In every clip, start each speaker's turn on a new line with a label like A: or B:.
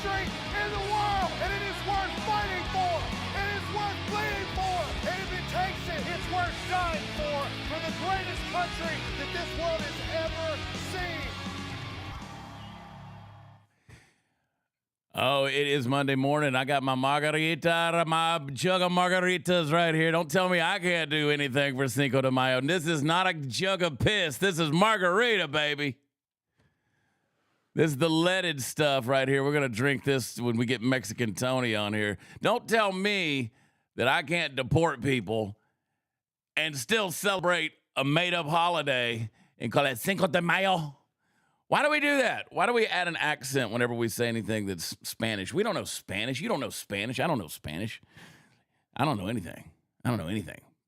A: country in the world, and it is worth fighting for. It is worth bleeding for. And if it takes it, it's worth dying for the greatest country that this world has ever seen.
B: Oh, it is Monday morning. I got my margarita, my jug of margaritas right here. Don't tell me I can't do anything for Cinco de Mayo. This is not a jug of piss. This is margarita, baby. This is the leaded stuff right here. We're going to drink this when we get Mexican Tony on here. Don't tell me that I can't deport people and still celebrate a made-up holiday and call it Cinco de Mayo. Why do we do that? Why do we add an accent whenever we say anything that's Spanish? We don't know Spanish. You don't know Spanish. I don't know Spanish. I don't know anything.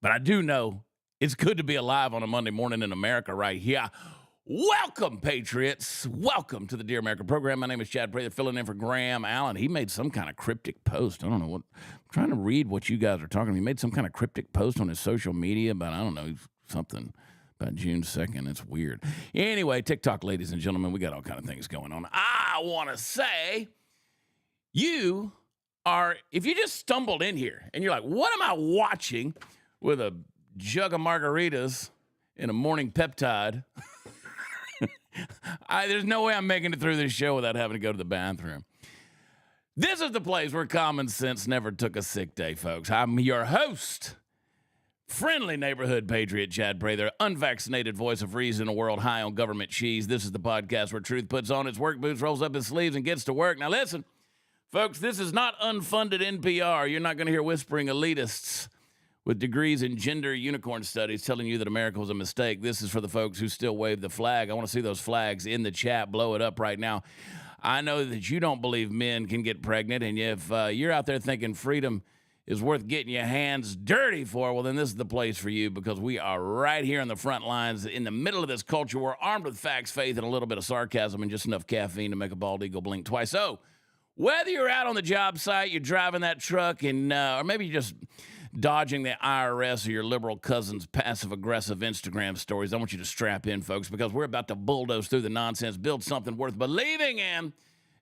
B: But I do know it's good to be alive on a Monday morning in America right here. Welcome, Patriots. Welcome to the Dear America program. My name is Chad Prather, filling in for Graham Allen. He made some kind of cryptic post. I don't know what. I'm trying to read what you guys are talking about. He made some kind of cryptic post on his social media about, I don't know, something about June 2nd. It's weird. Anyway, TikTok, ladies and gentlemen, we got all kind of things going on. I want to say you are, if you just stumbled in here and you're like, what am I watching with a jug of margaritas and a morning peptide? There's no way I'm making it through this show without having to go to the bathroom. This is the place where common sense never took a sick day, folks. I'm your host, friendly neighborhood patriot Chad Prather, unvaccinated voice of reason, a world high on government cheese. This is the podcast where truth puts on its work boots, rolls up its sleeves, and gets to work. Now listen, folks, this is not unfunded NPR. You're not going to hear whispering elitists with degrees in gender unicorn studies telling you that America was a mistake. This is for the folks who still wave the flag. I want to see those flags in the chat. Blow it up right now. I know that you don't believe men can get pregnant, and if you're out there thinking freedom is worth getting your hands dirty for, well, then this is the place for you, because we are right here on the front lines in the middle of this culture. We're armed with facts, faith, and a little bit of sarcasm and just enough caffeine to make a bald eagle blink twice. So whether you're out on the job site, you're driving that truck, and or maybe you're just dodging the IRS or your liberal cousin's passive-aggressive Instagram stories, I want you to strap in, folks, because we're about to bulldoze through the nonsense, build something worth believing in,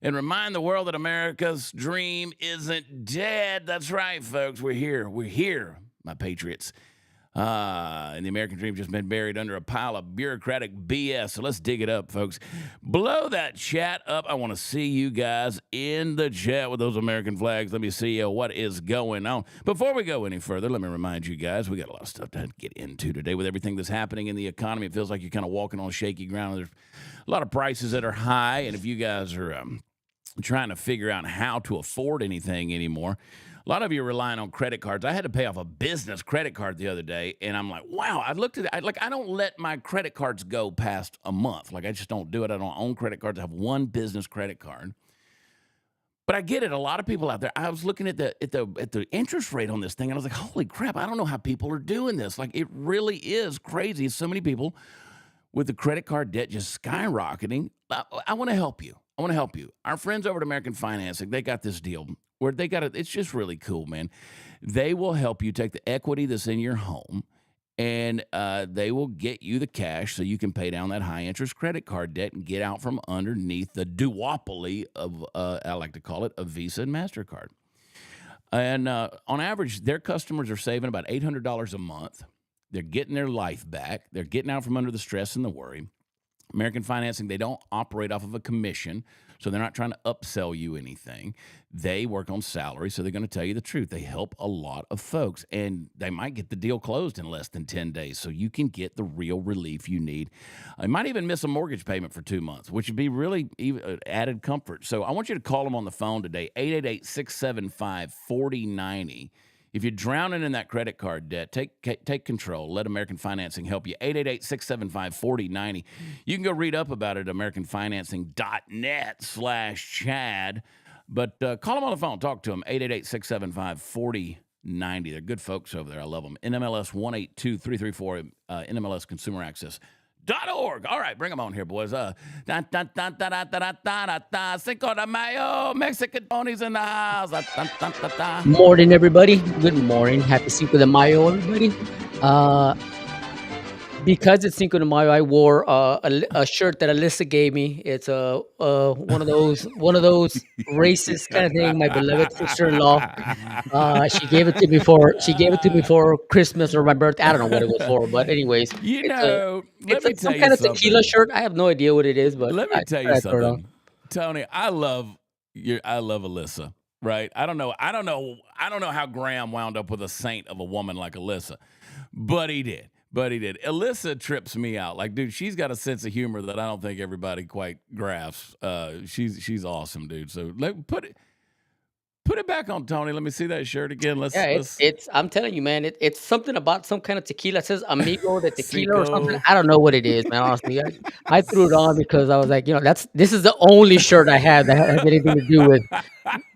B: and remind the world that America's dream isn't dead. That's right, folks. We're here. We're here, my patriots. And the American dream's just been buried under a pile of bureaucratic BS. So let's dig it up, folks. Blow that chat up. I want to see you guys in the chat with those American flags. Let me see what is going on. Before we go any further, let me remind you guys, we got a lot of stuff to get into today with everything that's happening in the economy. It feels like you're kind of walking on shaky ground. There's a lot of prices that are high, and if you guys are trying to figure out how to afford anything anymore, a lot of you are relying on credit cards. I had to pay off a business credit card the other day, and I'm like, wow, I looked at it. I don't let my credit cards go past a month. Like, I just don't do it. I don't own credit cards. I have one business credit card. But I get it. A lot of people out there, I was looking at the interest rate on this thing, and I was like, holy crap, I don't know how people are doing this. Like, it really is crazy. So many people with the credit card debt just skyrocketing. I want to help you. Our friends over at American Financing, they got this deal where they got it. It's just really cool, man. They will help you take the equity that's in your home, and they will get you the cash so you can pay down that high interest credit card debt and get out from underneath the duopoly of, I like to call it, a Visa and MasterCard. And on average, their customers are saving about $800 a month. They're getting their life back. They're getting out from under the stress and the worry. American Financing, they don't operate off of a commission, so they're not trying to upsell you anything. They work on salary, so they're going to tell you the truth. They help a lot of folks, and they might get the deal closed in less than 10 days, so you can get the real relief you need. You might even miss a mortgage payment for 2 months, which would be really added comfort. So I want you to call them on the phone today, 888-675-4090. If you're drowning in that credit card debt, take control. Let American Financing help you. 888-675-4090. You can go read up about it at americanfinancing.net/Chad. But call them on the phone. Talk to them. 888-675-4090. They're good folks over there. I love them. NMLS 182334, NMLS Consumer Access. .org. All right, bring them on here, boys. Cinco de Mayo, Mexican Tony's in the house.
C: Morning, everybody. Good morning. Happy Cinco de Mayo, everybody. because it's Cinco de Mayo, I wore a shirt that Alyssa gave me. It's one of those racist kind of thing. My beloved sister-in-law, she gave it to me for Christmas or my birthday. I don't know what it was for, but anyways,
B: You
C: it's a
B: know, let
C: it's
B: me
C: some
B: tell you
C: kind of tequila
B: something.
C: shirt. I have no idea what it is, but
B: Let me
C: I
B: tell you
C: thought I'd throw it on.
B: something, Tony. I love Alyssa. Right? I don't know how Graham wound up with a saint of a woman like Alyssa, but he did. Alyssa trips me out. Like, dude, she's got a sense of humor that I don't think everybody quite grasps. She's awesome, dude. So put it back on, Tony. Let me see that shirt again.
C: Yeah,
B: Let's
C: it's I'm telling you, man, it's something about some kind of tequila. It says Amigo de tequila or something.
B: Cinco.
C: I don't know what it is, man. Honestly, I threw it on because I was like, this is the only shirt I have that has anything to do with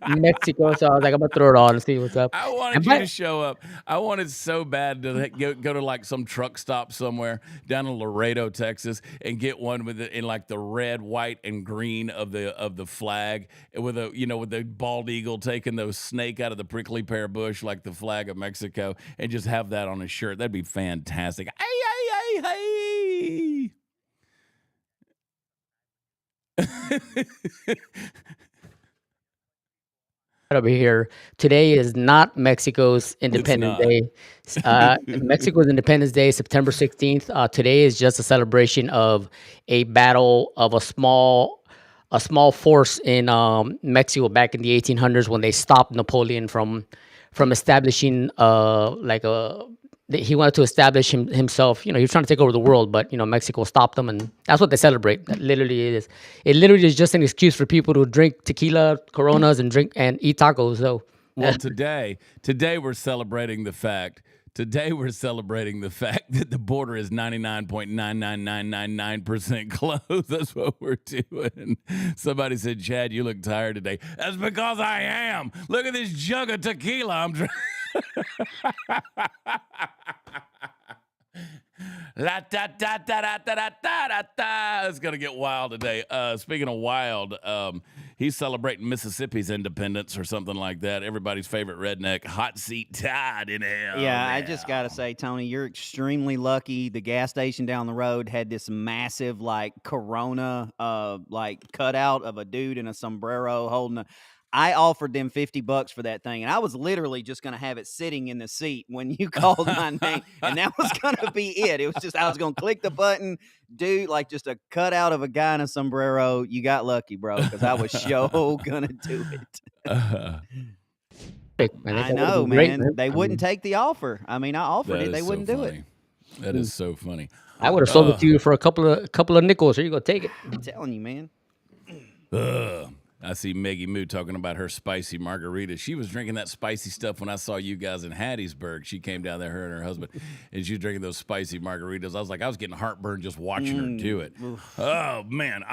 C: Mexico. So I was like, I'm gonna throw it on and see what's up.
B: I wanted
C: And
B: you
C: but
B: to show up. I wanted so bad to go to like some truck stop somewhere down in Laredo, Texas, and get one with it in like the red, white, and green of the flag, with with the bald eagle taking the snake out of the prickly pear bush like the flag of Mexico, and just have that on a shirt. That'd be fantastic. Hey, hey.
C: over here, today is not Mexico's Independence
B: not.
C: Day. Mexico's Independence Day, September 16th. Today is just a celebration of a battle of a small force in Mexico back in the 1800s when they stopped Napoleon from establishing he wanted to establish himself. He was trying to take over the world, but Mexico stopped him, and that's what they celebrate. That literally is. It literally is just an excuse for people to drink tequila, Coronas, and eat tacos. So
B: Well, today we're celebrating the fact. Today we're celebrating the fact that the border is 99.99999% closed. That's what we're doing. Somebody said, "Chad, you look tired today." That's because I am. Look at this jug of tequila I'm drinking. La da da da da da da da da. It's gonna get wild today. Speaking of wild, he's celebrating Mississippi's independence or something like that. Everybody's favorite redneck, hot seat Todd in hell.
D: Yeah, I just gotta say, Tony, you're extremely lucky. The gas station down the road had this massive, like, Corona, like, cutout of a dude in a sombrero holding a. I offered them $50 for that thing, and I was literally just gonna have it sitting in the seat when you called my name, and that was gonna be it. It was just I was gonna click the button, dude, like just a cutout of a guy in a sombrero. You got lucky, bro, because I was sure gonna do it. I know, man. They wouldn't take the offer. I mean, I offered it. They wouldn't do it.
B: That is so funny.
C: I would have sold it to you for a couple of nickels. Here you go, take it.
D: I'm telling you, man.
B: I see Maggie Moo talking about her spicy margarita. She was drinking that spicy stuff when I saw you guys in Hattiesburg. She came down there, her and her husband, and she was drinking those spicy margaritas. I was getting heartburn just watching her do it. Oh, man,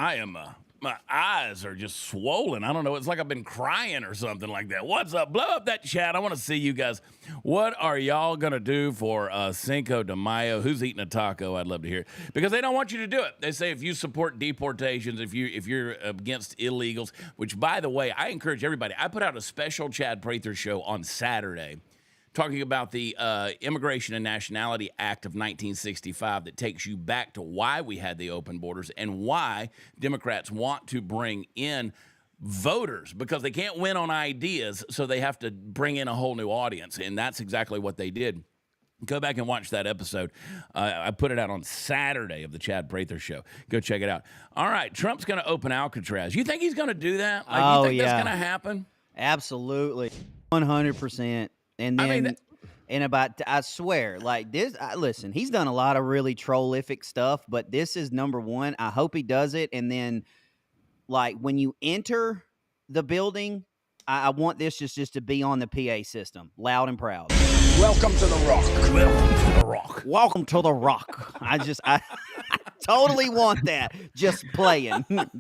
B: my eyes are just swollen. I don't know. It's like I've been crying or something like that. What's up? Blow up that chat. I want to see you guys. What are y'all going to do for Cinco de Mayo? Who's eating a taco? I'd love to hear it. Because they don't want you to do it. They say if you support deportations, if you're against illegals, which, by the way, I encourage everybody. I put out a special Chad Prather show on Saturday talking about the Immigration and Nationality Act of 1965 that takes you back to why we had the open borders and why Democrats want to bring in voters, because they can't win on ideas, so they have to bring in a whole new audience, and that's exactly what they did. Go back and watch that episode. I put it out on Saturday of the Chad Prather Show. Go check it out. All right, Trump's going to open Alcatraz. You think he's going to do that? You think that's going to happen?
D: Absolutely. 100%. And then, I swear, like this, listen, he's done a lot of really trollific stuff, but this is number one. I hope he does it. And then, like, when you enter the building, I want this just to be on the PA system, loud and proud.
A: Welcome to the Rock.
B: Welcome to the Rock.
D: Welcome to the Rock. I totally want that. Just playing.
C: What's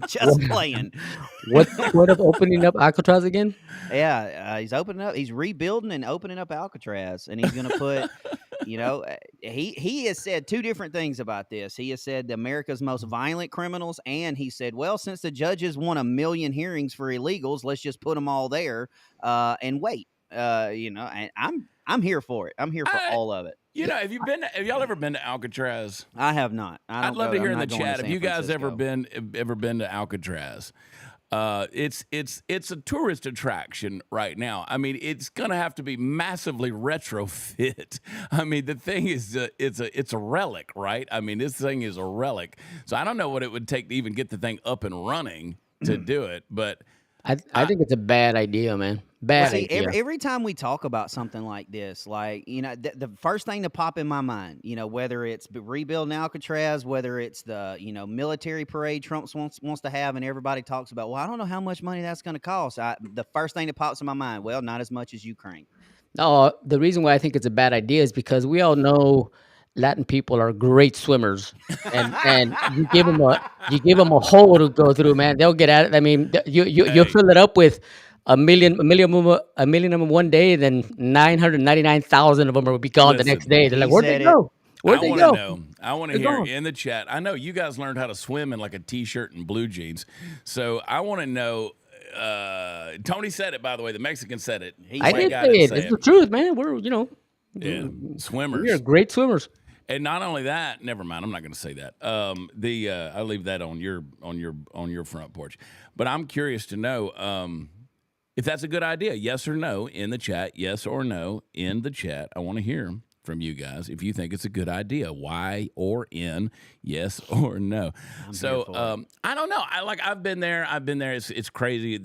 C: the point of opening up Alcatraz again?
D: Yeah, he's opening up. He's rebuilding and opening up Alcatraz, and he's going to put, he has said two different things about this. He has said America's most violent criminals, and he said, well, since the judges want 1 million hearings for illegals, let's just put them all there and wait. And I'm here for it. I'm here for all of it.
B: You know, have y'all ever been to Alcatraz?
D: I have not.
B: I'd love to hear in the chat. Have you guys
D: ever
B: ever been to Alcatraz? It's a tourist attraction right now. I mean, it's gonna have to be massively retrofit. I mean, the thing is, it's a relic, right? I mean, this thing is a relic. So I don't know what it would take to even get the thing up and running to do it, but.
C: I think it's a bad idea, man. Bad idea.
D: Every time we talk about something like this, like, you know, the first thing to pop in my mind, you know, whether it's rebuilding Alcatraz, whether it's the, you know, military parade Trump wants to have, and everybody talks about, well, I don't know how much money that's going to cost. The first thing that pops in my mind, well, not as much as Ukraine.
C: No, the reason why I think it's a bad idea is because we all know Latin people are great swimmers, and you give them a hole to go through, man. They'll get at it. I mean, you fill it up with a million of them one day, then 999,000 of them will be gone the next day. They're like, where'd they go? Where'd they go?
B: I want to hear in the chat. I know you guys learned how to swim in like a t-shirt and blue jeans, so I want to know. Tony said it, by the way. The Mexican said it.
C: I did say it. It's the truth, man. We're
B: swimmers.
C: We're great swimmers.
B: And not only that, never mind. I'm not going to say that. I'll leave that on your front porch. But I'm curious to know if that's a good idea. Yes or no in the chat. Yes or no in the chat. I want to hear from you guys if you think it's a good idea. Why or in? Yes or no. I don't know. I've been there. It's crazy.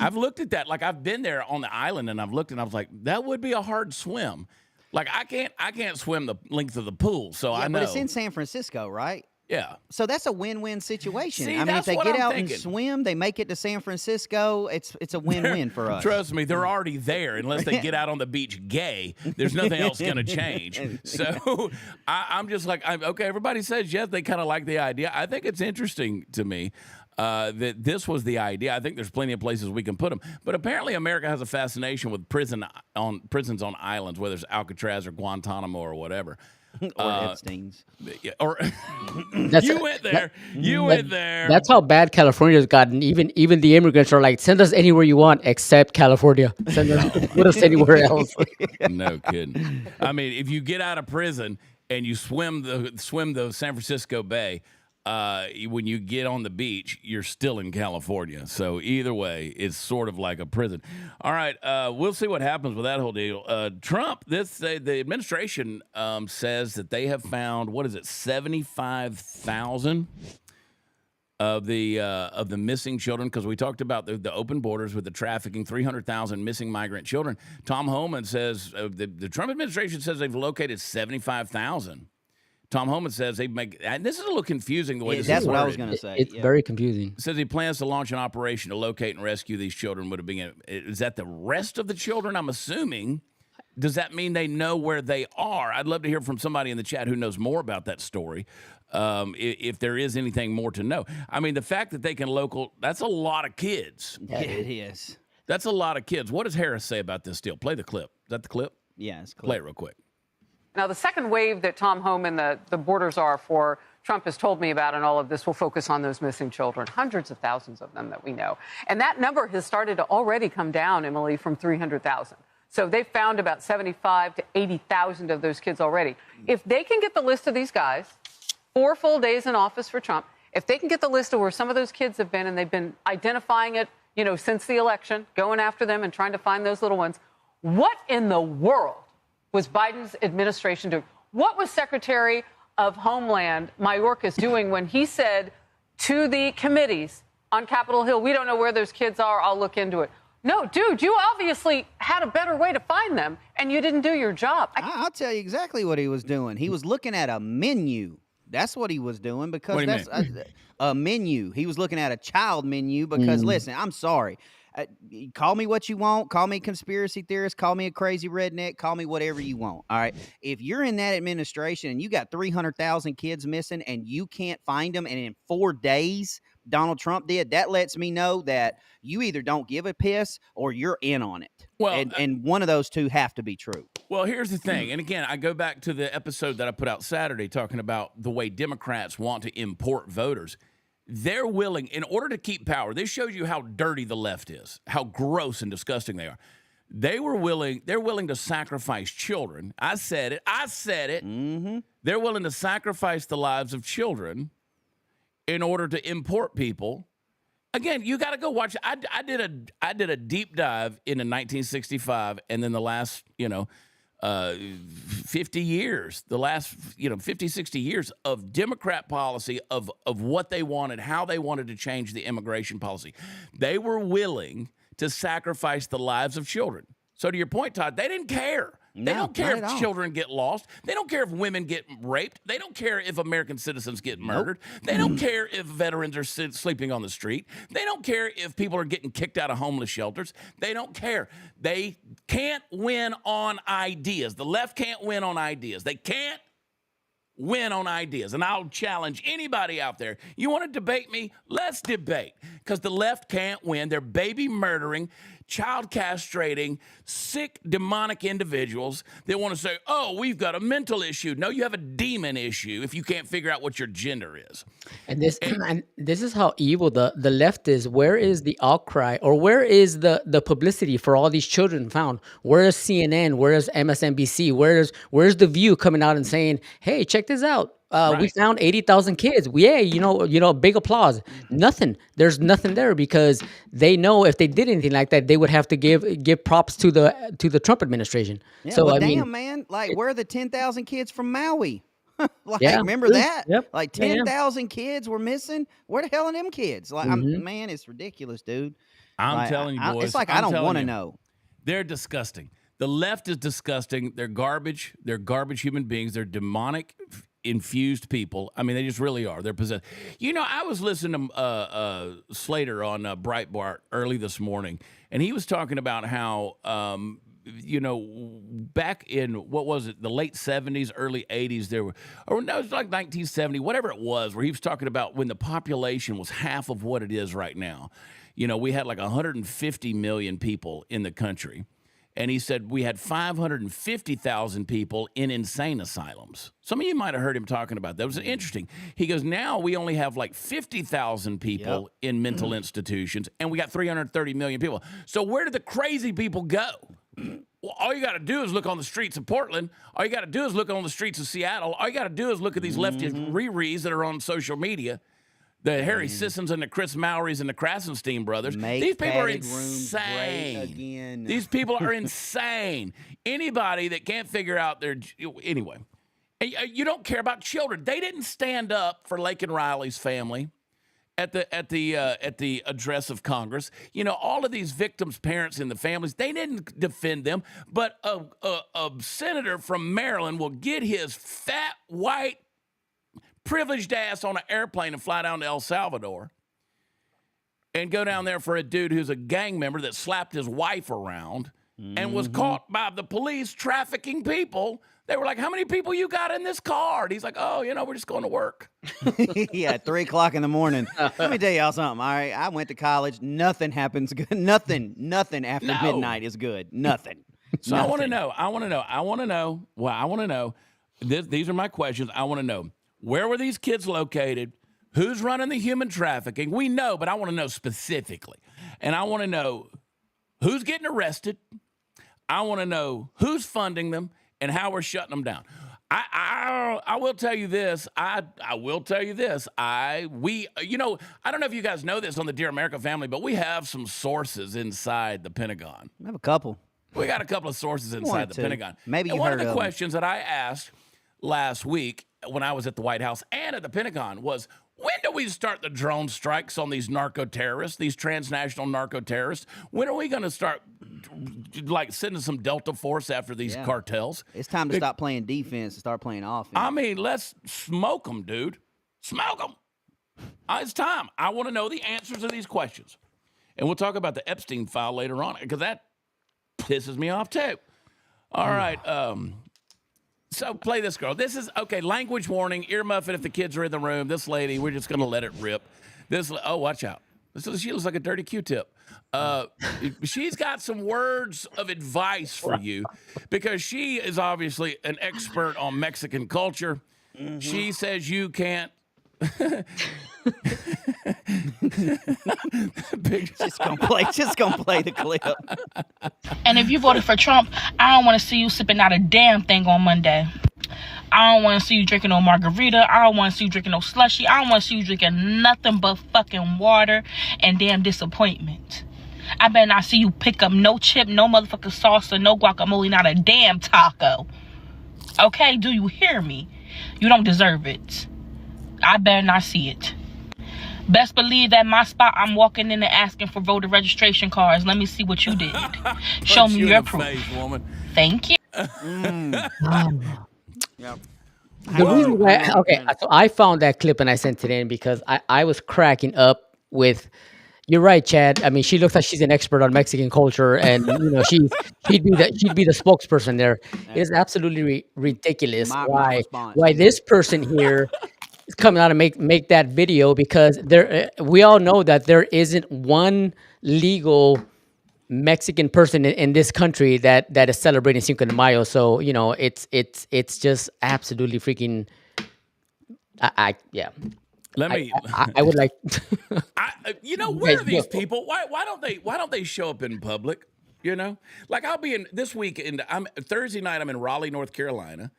B: I've looked at that. Like, I've been there on the island, and I've looked, and I was like, that would be a hard swim. Like, I can't swim the length of the pool, so I know.
D: But it's in San Francisco, right?
B: Yeah.
D: So that's a win-win situation.
B: See,
D: I mean, if they get out
B: thinking.
D: and swim, they make it to San Francisco, it's a win-win for us.
B: Trust me, they're already there. Unless they get out on the beach gay, there's nothing else going to change. So I'm just like, okay, everybody says yes, they kind of like the idea. I think it's interesting to me. That this was the idea. I think there's plenty of places we can put them. But apparently America has a fascination with prisons on islands, whether it's Alcatraz or Guantanamo or whatever.
D: Or Epstein's.
B: Yeah, or you went there.
C: That's how bad California's gotten. Even the immigrants are like, send us anywhere you want except California. Put us anywhere else.
B: No kidding. I mean, if you get out of prison and you swim the San Francisco Bay, when you get on the beach, you're still in California. So either way, it's sort of like a prison. All right, we'll see what happens with that whole deal. Trump, the administration says that they have found 75,000 of the missing children, because we talked about the open borders with the trafficking, 300,000 missing migrant children. Tom Homan says the Trump administration says they've located 75,000. Tom Homan says and this is a little confusing the way this is
D: worded. That's what I was going to say.
C: It's very confusing.
B: Says he plans to launch an operation to locate and rescue these children. Is that the rest of the children? I'm assuming. Does that mean they know where they are? I'd love to hear from somebody in the chat who knows more about that story. If there is anything more to know. I mean, the fact that they can that's a lot of kids.
D: Yeah, it is.
B: That's a lot of kids. What does Harris say about this deal? Play the clip. Is that the clip?
D: Yeah, it's clip.
B: Play it real quick.
E: Now, the second wave that Tom Homan, the borders are for, Trump has told me about, and all of this will focus on those missing children, hundreds of thousands of them that we know. And that number has started to already come down, Emily, from 300,000. So they've found about 75 to 80,000 of those kids already. If they can get the list of these guys, 4 full days in office for Trump, if they can get the list of where some of those kids have been, and they've been identifying it, since the election, going after them and trying to find those little ones, what in the world was Biden's administration doing? What was Secretary of Homeland Mayorkas doing when he said to the committees on Capitol Hill, we don't know where those kids are, I'll look into it? No, dude, you obviously had a better way to find them, and you didn't do your job.
D: I'll tell you exactly what he was doing. He was looking at a menu. That's what he was doing, because that's a menu. He was looking at a child menu because, listen, I'm sorry. Call me what you want. Call me a conspiracy theorist. Call me a crazy redneck. Call me whatever you want. All right. If you're in that administration and you got 300,000 kids missing and you can't find them, and in 4 days Donald Trump did, that lets me know that you either don't give a piss or you're in on it. Well, and one of those two have to be true.
B: Well, here's the thing. And again, I go back to the episode that I put out Saturday talking about the way Democrats want to import voters. They're willing, in order to keep power, this shows you how dirty the left is, how gross and disgusting they are. They're willing to sacrifice children. I said it.
D: Mm-hmm.
B: They're willing to sacrifice the lives of children in order to import people. Again, you got to go watch. I did a deep dive into 1965, and then the last 50 years, the last 50, 60 years of Democrat policy of what they wanted, how they wanted to change the immigration policy. They were willing to sacrifice the lives of children. So to your point, Todd, they didn't care. They don't care if children get lost. They don't care if women get raped. They don't care if American citizens get murdered. They don't care if veterans are sleeping on the street. They don't care if people are getting kicked out of homeless shelters. They don't care. They can't win on ideas. The left can't win on ideas. They can't win on ideas. And I'll challenge anybody out there. You want to debate me? Let's debate. Because the left can't win. They're baby murdering, child castrating, sick, demonic individuals that want to say, oh, we've got a mental issue. No, you have a demon issue if you can't figure out what your gender is.
C: And this is how evil the left is. Where is the outcry, or where is the publicity for all these children found? Where is CNN? Where is MSNBC? Where's The View coming out and saying, hey, check this out. We found 80,000 kids. Yay, big applause. Nothing. There's nothing there, because they know if they did anything like that, they would have to give props to the Trump administration.
D: Yeah,
C: so
D: well, man, like where are the 10,000 kids from Maui? Remember that?
C: Yep.
D: Like 10,000 kids were missing. Where the hell are them kids? Like, man, it's ridiculous, dude.
B: I'm telling you, boys.
D: It's like I don't want to know.
B: They're disgusting. The left is disgusting. They're garbage. They're garbage human beings. They're demonic, infused people. I mean, they just really are. They're possessed. I was listening to Slater on Breitbart early this morning, and he was talking about how, back in, what was it, the late 70s, early 80s, it was like 1970, whatever it was, where he was talking about when the population was half of what it is right now. We had like 150 million people in the country. And he said we had 550,000 people in insane asylums. Some of you might have heard him talking about that. It was interesting. He goes, now we only have like 50,000 people in mental institutions, and we got 330 million people. So where did the crazy people go? Well, all you got to do is look on the streets of Portland. All you got to do is look on the streets of Seattle. All you got to do is look at these leftist rerees that are on social media. The Harry Sissons and the Chris Mowrys and the Krasenstein brothers. These people are insane. These people are insane. Anybody that can't figure out anyway. You don't care about children. They didn't stand up for Laken Riley's family at the address of Congress. All of these victims' parents and the families, they didn't defend them. But a senator from Maryland will get his fat white privileged ass on an airplane and fly down to El Salvador and go down there for a dude who's a gang member that slapped his wife around and was caught by the police trafficking people. They were like, how many people you got in this car? And he's like, oh, we're just going to work.
D: Yeah, 3 o'clock in the morning. Let me tell y'all something. All right, I went to college. Nothing happens good. Nothing after midnight is good. Nothing.
B: So Nothing. I want to know. These are my questions. I want to know. Where were these kids located? Who's running the human trafficking? We know, but I want to know specifically. And I want to know who's getting arrested. I want to know who's funding them and how we're shutting them down. I will tell you this. I will tell you this. I don't know if you guys know this on the Dear America family, but we have some sources inside the Pentagon.
D: I have a couple.
B: We got a couple of sources inside the Pentagon.
D: Maybe
B: you
D: heard
B: one of the
D: them.
B: questions that I asked last week when I was at the White House and at the Pentagon was, when do we start the drone strikes on these narco-terrorists, these transnational narco-terrorists? When are we going to start, sending some Delta Force after these cartels?
D: It's time to stop playing defense and start playing offense.
B: I mean, let's smoke them, dude. Smoke them. It's time. I want to know the answers to these questions. And we'll talk about the Epstein file later on, because that pisses me off, too. All right. So play this girl. This is, okay, language warning, earmuffin if the kids are in the room. This lady, we're just going to let it rip. Watch out. She looks like a dirty Q-tip. She's got some words of advice for you, because she is obviously an expert on Mexican culture. She says you can't
D: Just gonna play the clip.
F: And if you voted for Trump, I don't want to see you sipping out a damn thing on Monday. I don't want to see you drinking no margarita. I don't want to see you drinking no slushy. I don't want to see you drinking nothing but fucking water and damn disappointment. I better not see you pick up no chip, no motherfucking salsa, no guacamole, not a damn taco. Okay, do you hear me? You don't deserve it. I better not see it. Best believe that my spot, I'm walking in and asking for voter registration cards. Let me see what you did. Show me your proof.
B: Face, woman.
F: Thank you.
D: Yep.
C: The reason why, okay, so I found that clip and I sent it in because I was cracking up with. You're right, Chad. I mean, she looks like she's an expert on Mexican culture, and she'd be the spokesperson there. It is absolutely ridiculous
D: My response.
C: why this person here is coming out and make that video, because we all know that there isn't one legal Mexican person in this country that is celebrating Cinco de Mayo. So it's just absolutely freaking. Yeah.
B: Let me.
C: I would like.
B: Where are these people? Why don't they show up in public? Like I'll be in this week. Thursday night. I'm in Raleigh, North Carolina.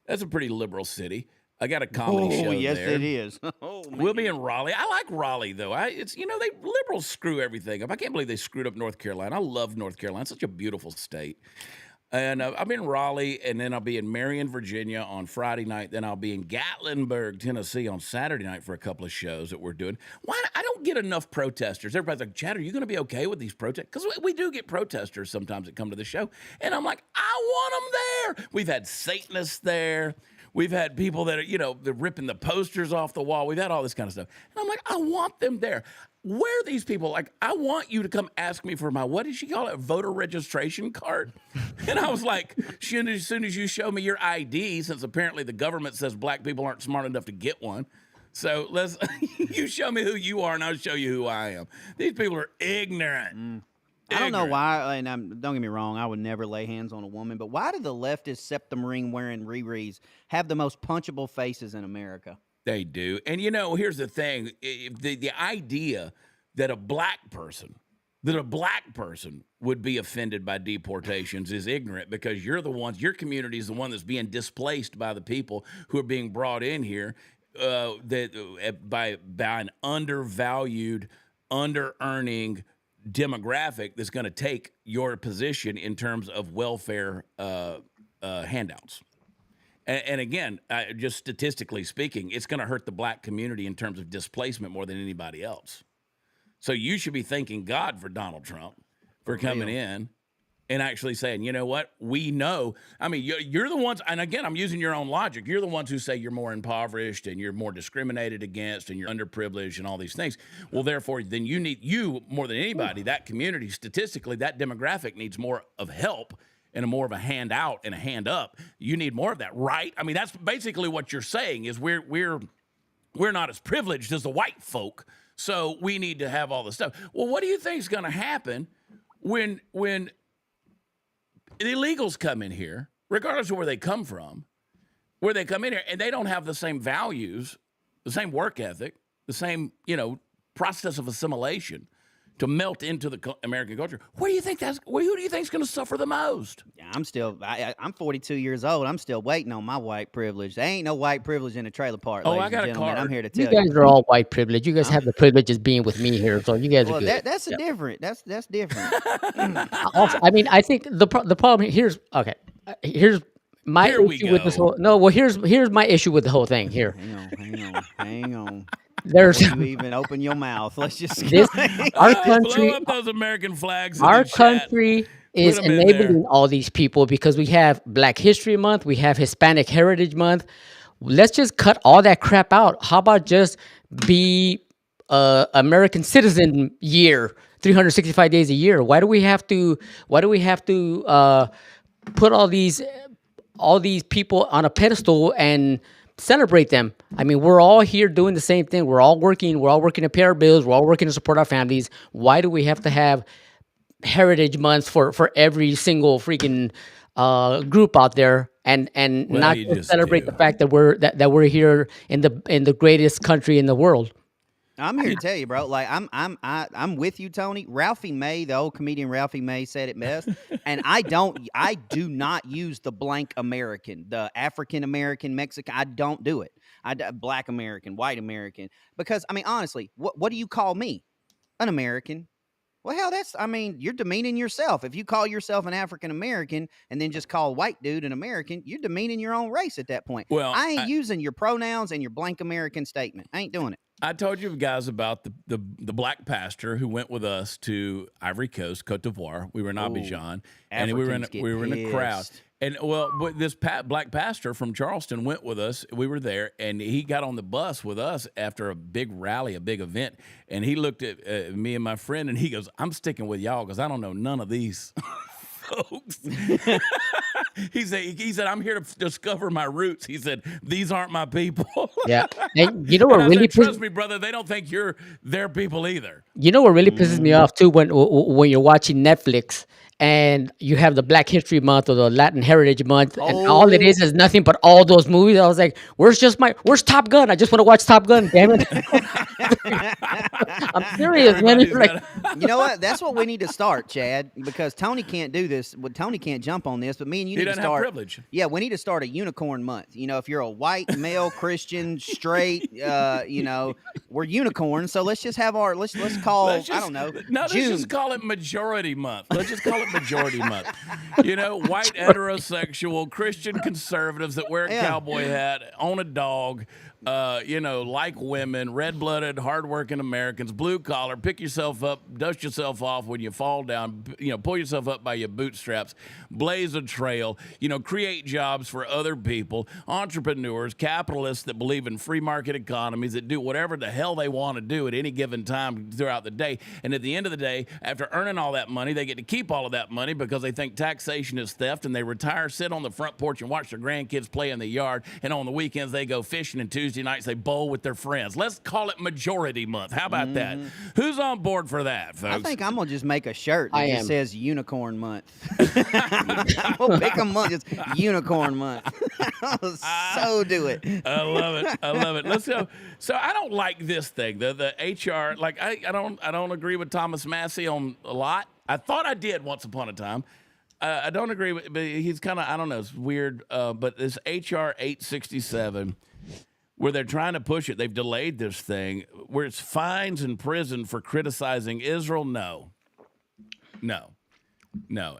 B: That's a pretty liberal city. I got a comedy show
D: yes,
B: there.
D: it is. Oh, man.
B: We'll be in Raleigh. I like Raleigh though. They liberals screw everything up. I can't believe they screwed up North Carolina. I love North Carolina. It's such a beautiful state. And I'm in Raleigh, and then I'll be in Marion, Virginia on Friday night. Then I'll be in Gatlinburg, Tennessee on Saturday night for a couple of shows that we're doing. Why I don't get enough protesters? Everybody's like, Chad, are you going to be okay with these protests? Because we do get protesters sometimes that come to the show. And I'm like, I want them there. We've had Satanists there. We've had people that are, they're ripping the posters off the wall. We've had all this kind of stuff. And I'm like, I want them there. Where are these people? Like, I want you to come ask me for my, what did she call it, voter registration card? And I was like, as soon as you show me your ID, since apparently the government says black people aren't smart enough to get one. So you show me who you are and I'll show you who I am. These people are ignorant.
D: I don't know why, and don't get me wrong, I would never lay hands on a woman, but why do the leftist septum ring wearing Riri's have the most punchable faces in America?
B: They do. And, here's the thing. The idea that a black person would be offended by deportations is ignorant, because your community is the one that's being displaced by the people who are being brought in here by an undervalued, under-earning demographic that's going to take your position in terms of welfare handouts. And again, just statistically speaking, it's going to hurt the black community in terms of displacement more than anybody else. So you should be thanking God for Donald Trump for coming in and actually saying, you know what, we know. I mean, you're the ones, and again, I'm using your own logic. You're the ones who say you're more impoverished and you're more discriminated against and you're underprivileged and all these things. Well, therefore, then you more than anybody, that community, statistically, that demographic needs more of help and more of a hand out and a hand up. You need more of that, right? I mean, that's basically what you're saying is we're not as privileged as the white folk, so we need to have all this stuff. Well, what do you think is going to happen when the illegals come in here, regardless of where they come from, where they come in here and they don't have the same values, the same work ethic, the same, process of assimilation to melt into the American culture? Who do you think is going to suffer the most?
D: Yeah, I'm 42 years old. I'm still waiting on my white privilege. There ain't no white privilege in a trailer park.
B: I got a card.
D: I'm here to tell
C: you guys are all white privilege. You guys have the privilege of being with me here, so you guys are good.
D: That's different. That's different.
C: Also, I mean, I think the problem here's my issue with this whole. No, well, here's my issue with the whole thing here.
D: Hang on.
C: There's
D: Before you even open your mouth. Let's just
C: our country.
B: Blow up those American flags.
C: Our country is enabling all these people because we have Black History Month, we have Hispanic Heritage Month. Let's just cut all that crap out. How about just be American citizen year, 365 days a year? Why do we have to put all these people on a pedestal and celebrate them? I mean, we're all here doing the same thing. We're all working to pay our bills. We're all working to support our families. Why do we have to have Heritage Months for every single freaking group out there? and
B: Well,
C: not
B: you
C: just
B: just
C: celebrate
B: do.
C: the fact that we're here in the greatest country in the world.
D: I'm here to tell you, bro. Like I'm with you, Tony. Ralphie May, the old comedian Ralphie May, said it best. And I do not use the blank American, the African American, Mexican. I don't do it. Black American, white American, because I mean, honestly, what do you call me? An American. Well, hell, you're demeaning yourself. If you call yourself an African American and then just call a white dude an American, you're demeaning your own race at that point.
B: Well,
D: I ain't using your pronouns and your blank American statement. I ain't doing it.
B: I told you guys about the black pastor who went with us to Ivory Coast, Cote d'Ivoire. We were in Abidjan, and we were in a crowd.
D: pissed.
B: And but this black pastor from Charleston went with us. We were there, and he got on the bus with us after a big rally, a big event. And he looked at me and my friend, and he goes, "I'm sticking with y'all because I don't know none of these folks." He said, "I'm here to discover my roots." He said, "These aren't my people."
C: Yeah, and you know what
B: And I
C: really
B: said, "Trust me, brother, they don't think you're their people either."
C: You know what really pisses me off too when you're watching Netflix and you have the Black History Month or the Latin Heritage Month, and all it is nothing but all those movies. I was like, where's Top Gun? I just want to watch Top Gun, damn it. I'm serious, man.
B: Everybody's
C: Like,
D: You know what? That's what we need to start, Chad, because Tony can't do this. Well, Tony can't jump on this, but me and you
B: He
D: need to
B: doesn't have
D: start.
B: privilege.
D: Yeah, we need to start a unicorn month. You know, if you're a white male Christian straight, we're unicorns. So let's just have let's call
B: Let's
D: I don't know.
B: Let's
D: June.
B: just call it Majority Month. Let's just call it Majority Month. You know, white heterosexual Christian conservatives that wear a cowboy hat, own a dog, like women, red-blooded, hardworking Americans, blue collar, pick yourself up, dust yourself off when you fall down, pull yourself up by your bootstraps, blaze a trail, create jobs for other people, entrepreneurs, capitalists that believe in free market economies that do whatever the hell they want to do at any given time throughout the day. And at the end of the day, after earning all that money, they get to keep all of that money because they think taxation is theft, and they retire, sit on the front porch and watch their grandkids play in the yard, and on the weekends they go fishing, and Tuesday nights they bowl with their friends. Let's call it Majority Month. How about that? Who's on board for that, folks?
D: I think I'm gonna just make a shirt that
C: I
D: just
C: am.
D: says Unicorn Month. I'm gonna pick a month, it's Unicorn Month. So do it.
B: I love it. I love it. Let's go. So I don't like this thing. The HR. Like I don't agree with Thomas Massey on a lot. I thought I did once upon a time. I don't agree with, but he's kind of, I don't know, it's weird. But this HR 867, where they're trying to push it, they've delayed this thing, where it's fines and prison for criticizing Israel. No.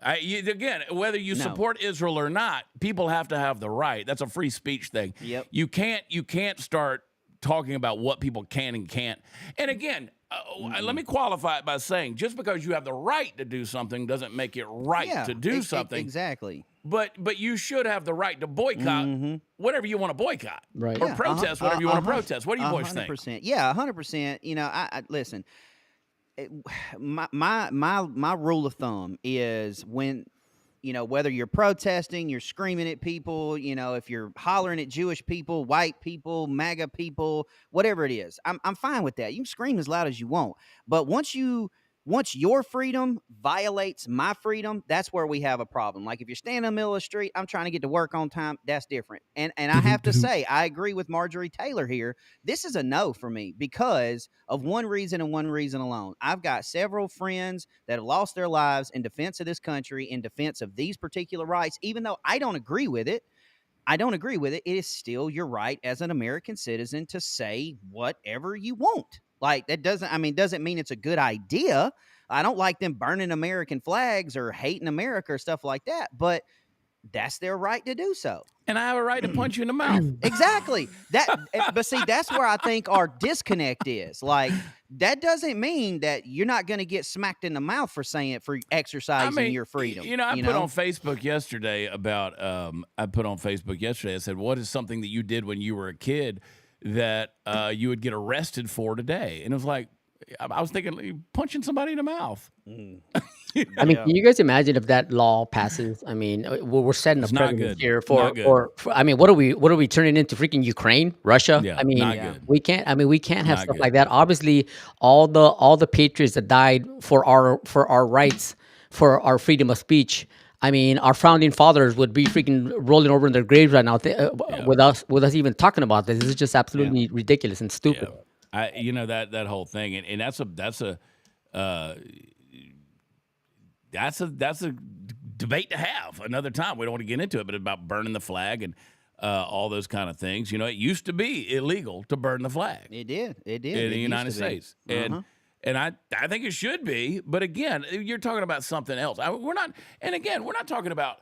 B: Again, whether you support Israel or not, people have to have the right. That's a free speech thing.
D: Yep.
B: You can't start talking about what people can and can't. And again, let me qualify it by saying, just because you have the right to do something doesn't make it right to do something.
D: Exactly.
B: But you should have the right to boycott whatever you want to boycott,
C: Right.
B: or
C: Yeah,
B: protest whatever you want to protest. What do you boys think?
D: 100%. Yeah, 100%. I listen. My rule of thumb is when, whether you're protesting, you're screaming at people, if you're hollering at Jewish people, white people, MAGA people, whatever it is, I'm fine with that. You can scream as loud as you want, but once your freedom violates my freedom, that's where we have a problem. Like if you're standing in the middle of the street, I'm trying to get to work on time, that's different. And I have to say, I agree with Marjorie Taylor here. This is a no for me because of one reason and one reason alone. I've got several friends that have lost their lives in defense of this country, in defense of these particular rights. Even though I don't agree with it, it is still your right as an American citizen to say whatever you want. Like that doesn't mean it's a good idea. I don't like them burning American flags or hating America or stuff like that, but that's their right to do so.
B: And I have a right to punch you in the mouth.
D: Exactly. But see, that's where I think our disconnect is. Like that doesn't mean that you're not going to get smacked in the mouth for exercising your freedom.
B: I put on Facebook yesterday I said, what is something that you did when you were a kid that you would get arrested for today? And it was like, I was thinking punching somebody in the mouth.
C: I mean, can you guys imagine if that law passes? I mean, we're setting a
B: It's not
C: precedent
B: good.
C: here
B: Not good.
C: for. I mean, what are we turning into freaking Ukraine, Russia?
B: Yeah,
C: I mean,
B: not good.
C: we can't. I mean, we can't have
B: Not
C: stuff
B: good.
C: like that. Obviously, all the patriots that died for our rights, for our freedom of speech. I mean, our founding fathers would be freaking rolling over in their graves right now with us even talking about this. This is just absolutely ridiculous and stupid.
B: That whole thing, and that's a debate to have another time. We don't want to get into it, but about burning the flag and all those kind of things. It used to be illegal to burn the flag.
D: It did in
B: the United States, and I think it should be. But again, you're talking about something else. We're not talking about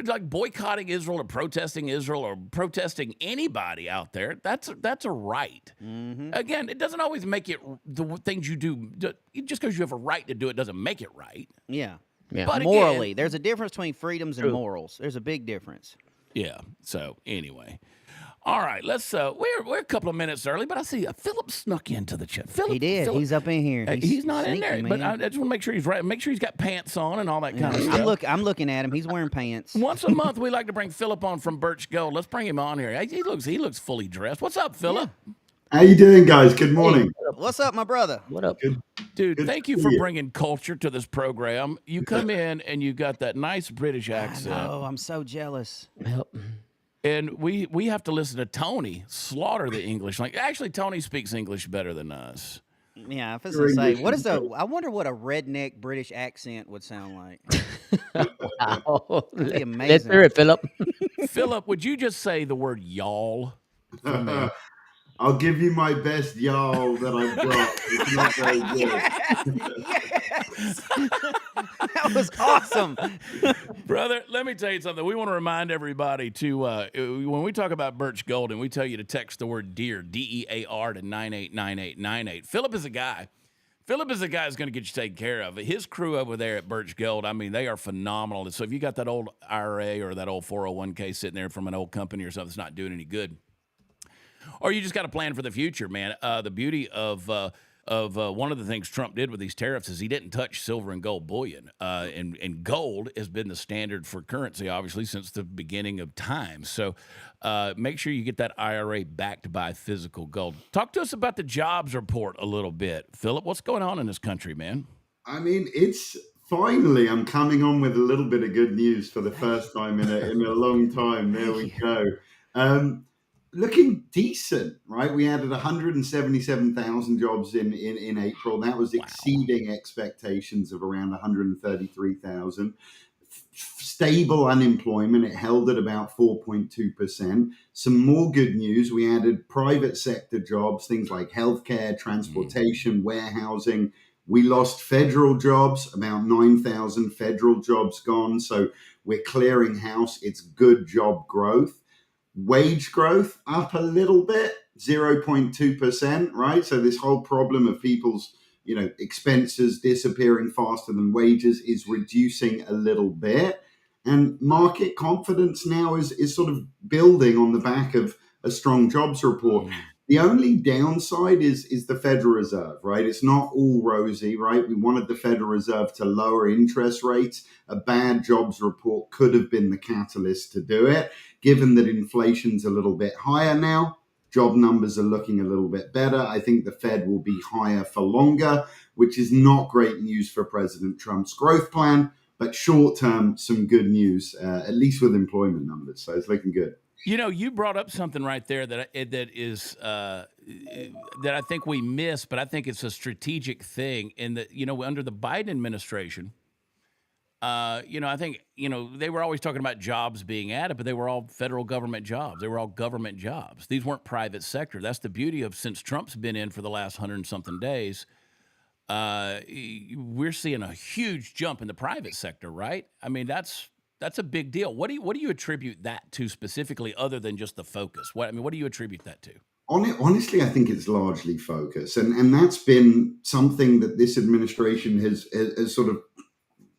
B: like boycotting Israel or protesting Israel or protesting anybody out there. That's a right. Again, it doesn't always make it the things you do. Just because you have a right to do it doesn't make it right.
D: Yeah.
B: But
D: morally,
B: again,
D: there's a difference between freedoms and morals. There's a big difference.
B: Yeah. So anyway. All right, let's. We're a couple of minutes early, but I see Philip snuck into the chat.
D: He did.
B: Phillip,
D: he's up in here.
B: He's not
D: sneaky,
B: in there, but I just want to make sure he's right. Make sure he's got pants on and all that kind of stuff.
D: I'm looking at him. He's wearing pants.
B: Once a month, we like to bring Philip on from Birch Gold. Let's bring him on here. He looks fully dressed. What's up, Philip?
G: Yeah. How you doing, guys? Good morning.
D: What's up, my brother?
C: What up?
B: Dude, thank you for bringing culture to this program. You come in and you got that nice British accent.
D: Oh, I'm so jealous.
C: Yep.
B: And we have to listen to Tony slaughter the English. Actually, Tony speaks English better than us.
D: Yeah, I was going to say, I wonder what a redneck British accent would sound like.
C: Wow.
D: That'd be amazing.
C: Let's hear it, Philip.
B: Philip, would you just say the word y'all for me?
G: I'll give you my best y'all that I've got. It's not very good.
D: Yes! That was awesome.
B: Brother, let me tell you something. We want to remind everybody to, when we talk about Birch Gold and we tell you to text the word DEAR, DEAR to 989898. Philip is a guy who's going to get you taken care of. His crew over there at Birch Gold, I mean, they are phenomenal. So if you got that old IRA or that old 401k sitting there from an old company or something that's not doing any good, or you just got to plan for the future, man. The beauty of one of the things Trump did with these tariffs is he didn't touch silver and gold bullion. And gold has been the standard for currency, obviously, since the beginning of time. So make sure you get that IRA backed by physical gold. Talk to us about the jobs report a little bit. Philip, what's going on in this country, man?
G: I mean, finally, I'm coming on with a little bit of good news for the first time in a long time. There we go. Looking decent, right? We added 177,000 jobs in April. That was exceeding expectations of around 133,000. Stable unemployment. It held at about 4.2%. Some more good news. We added private sector jobs, things like healthcare, transportation, warehousing. We lost federal jobs, about 9,000 federal jobs gone. So we're clearing house. It's good job growth. Wage growth up a little bit, 0.2%, right? So this whole problem of people's, expenses disappearing faster than wages is reducing a little bit. And market confidence now is sort of building on the back of a strong jobs report. The only downside is the Federal Reserve, right? It's not all rosy, right? We wanted the Federal Reserve to lower interest rates. A bad jobs report could have been the catalyst to do it. Given that inflation's a little bit higher now, job numbers are looking a little bit better. I think the Fed will be higher for longer, which is not great news for President Trump's growth plan, but short term, some good news, at least with employment numbers. So it's looking good.
B: You brought up something right there that is that I think we miss, but I think it's a strategic thing in that, under the Biden administration, I think, they were always talking about jobs being added, but they were all federal government jobs. They were all government jobs. These weren't private sector. That's the beauty of since Trump's been in for the last 100 and something days. We're seeing a huge jump in the private sector, right? I mean, that's a big deal. What do you attribute that to specifically, other than just the focus? What do you attribute that to?
G: Honestly, I think it's largely focus, and that's been something that this administration has sort of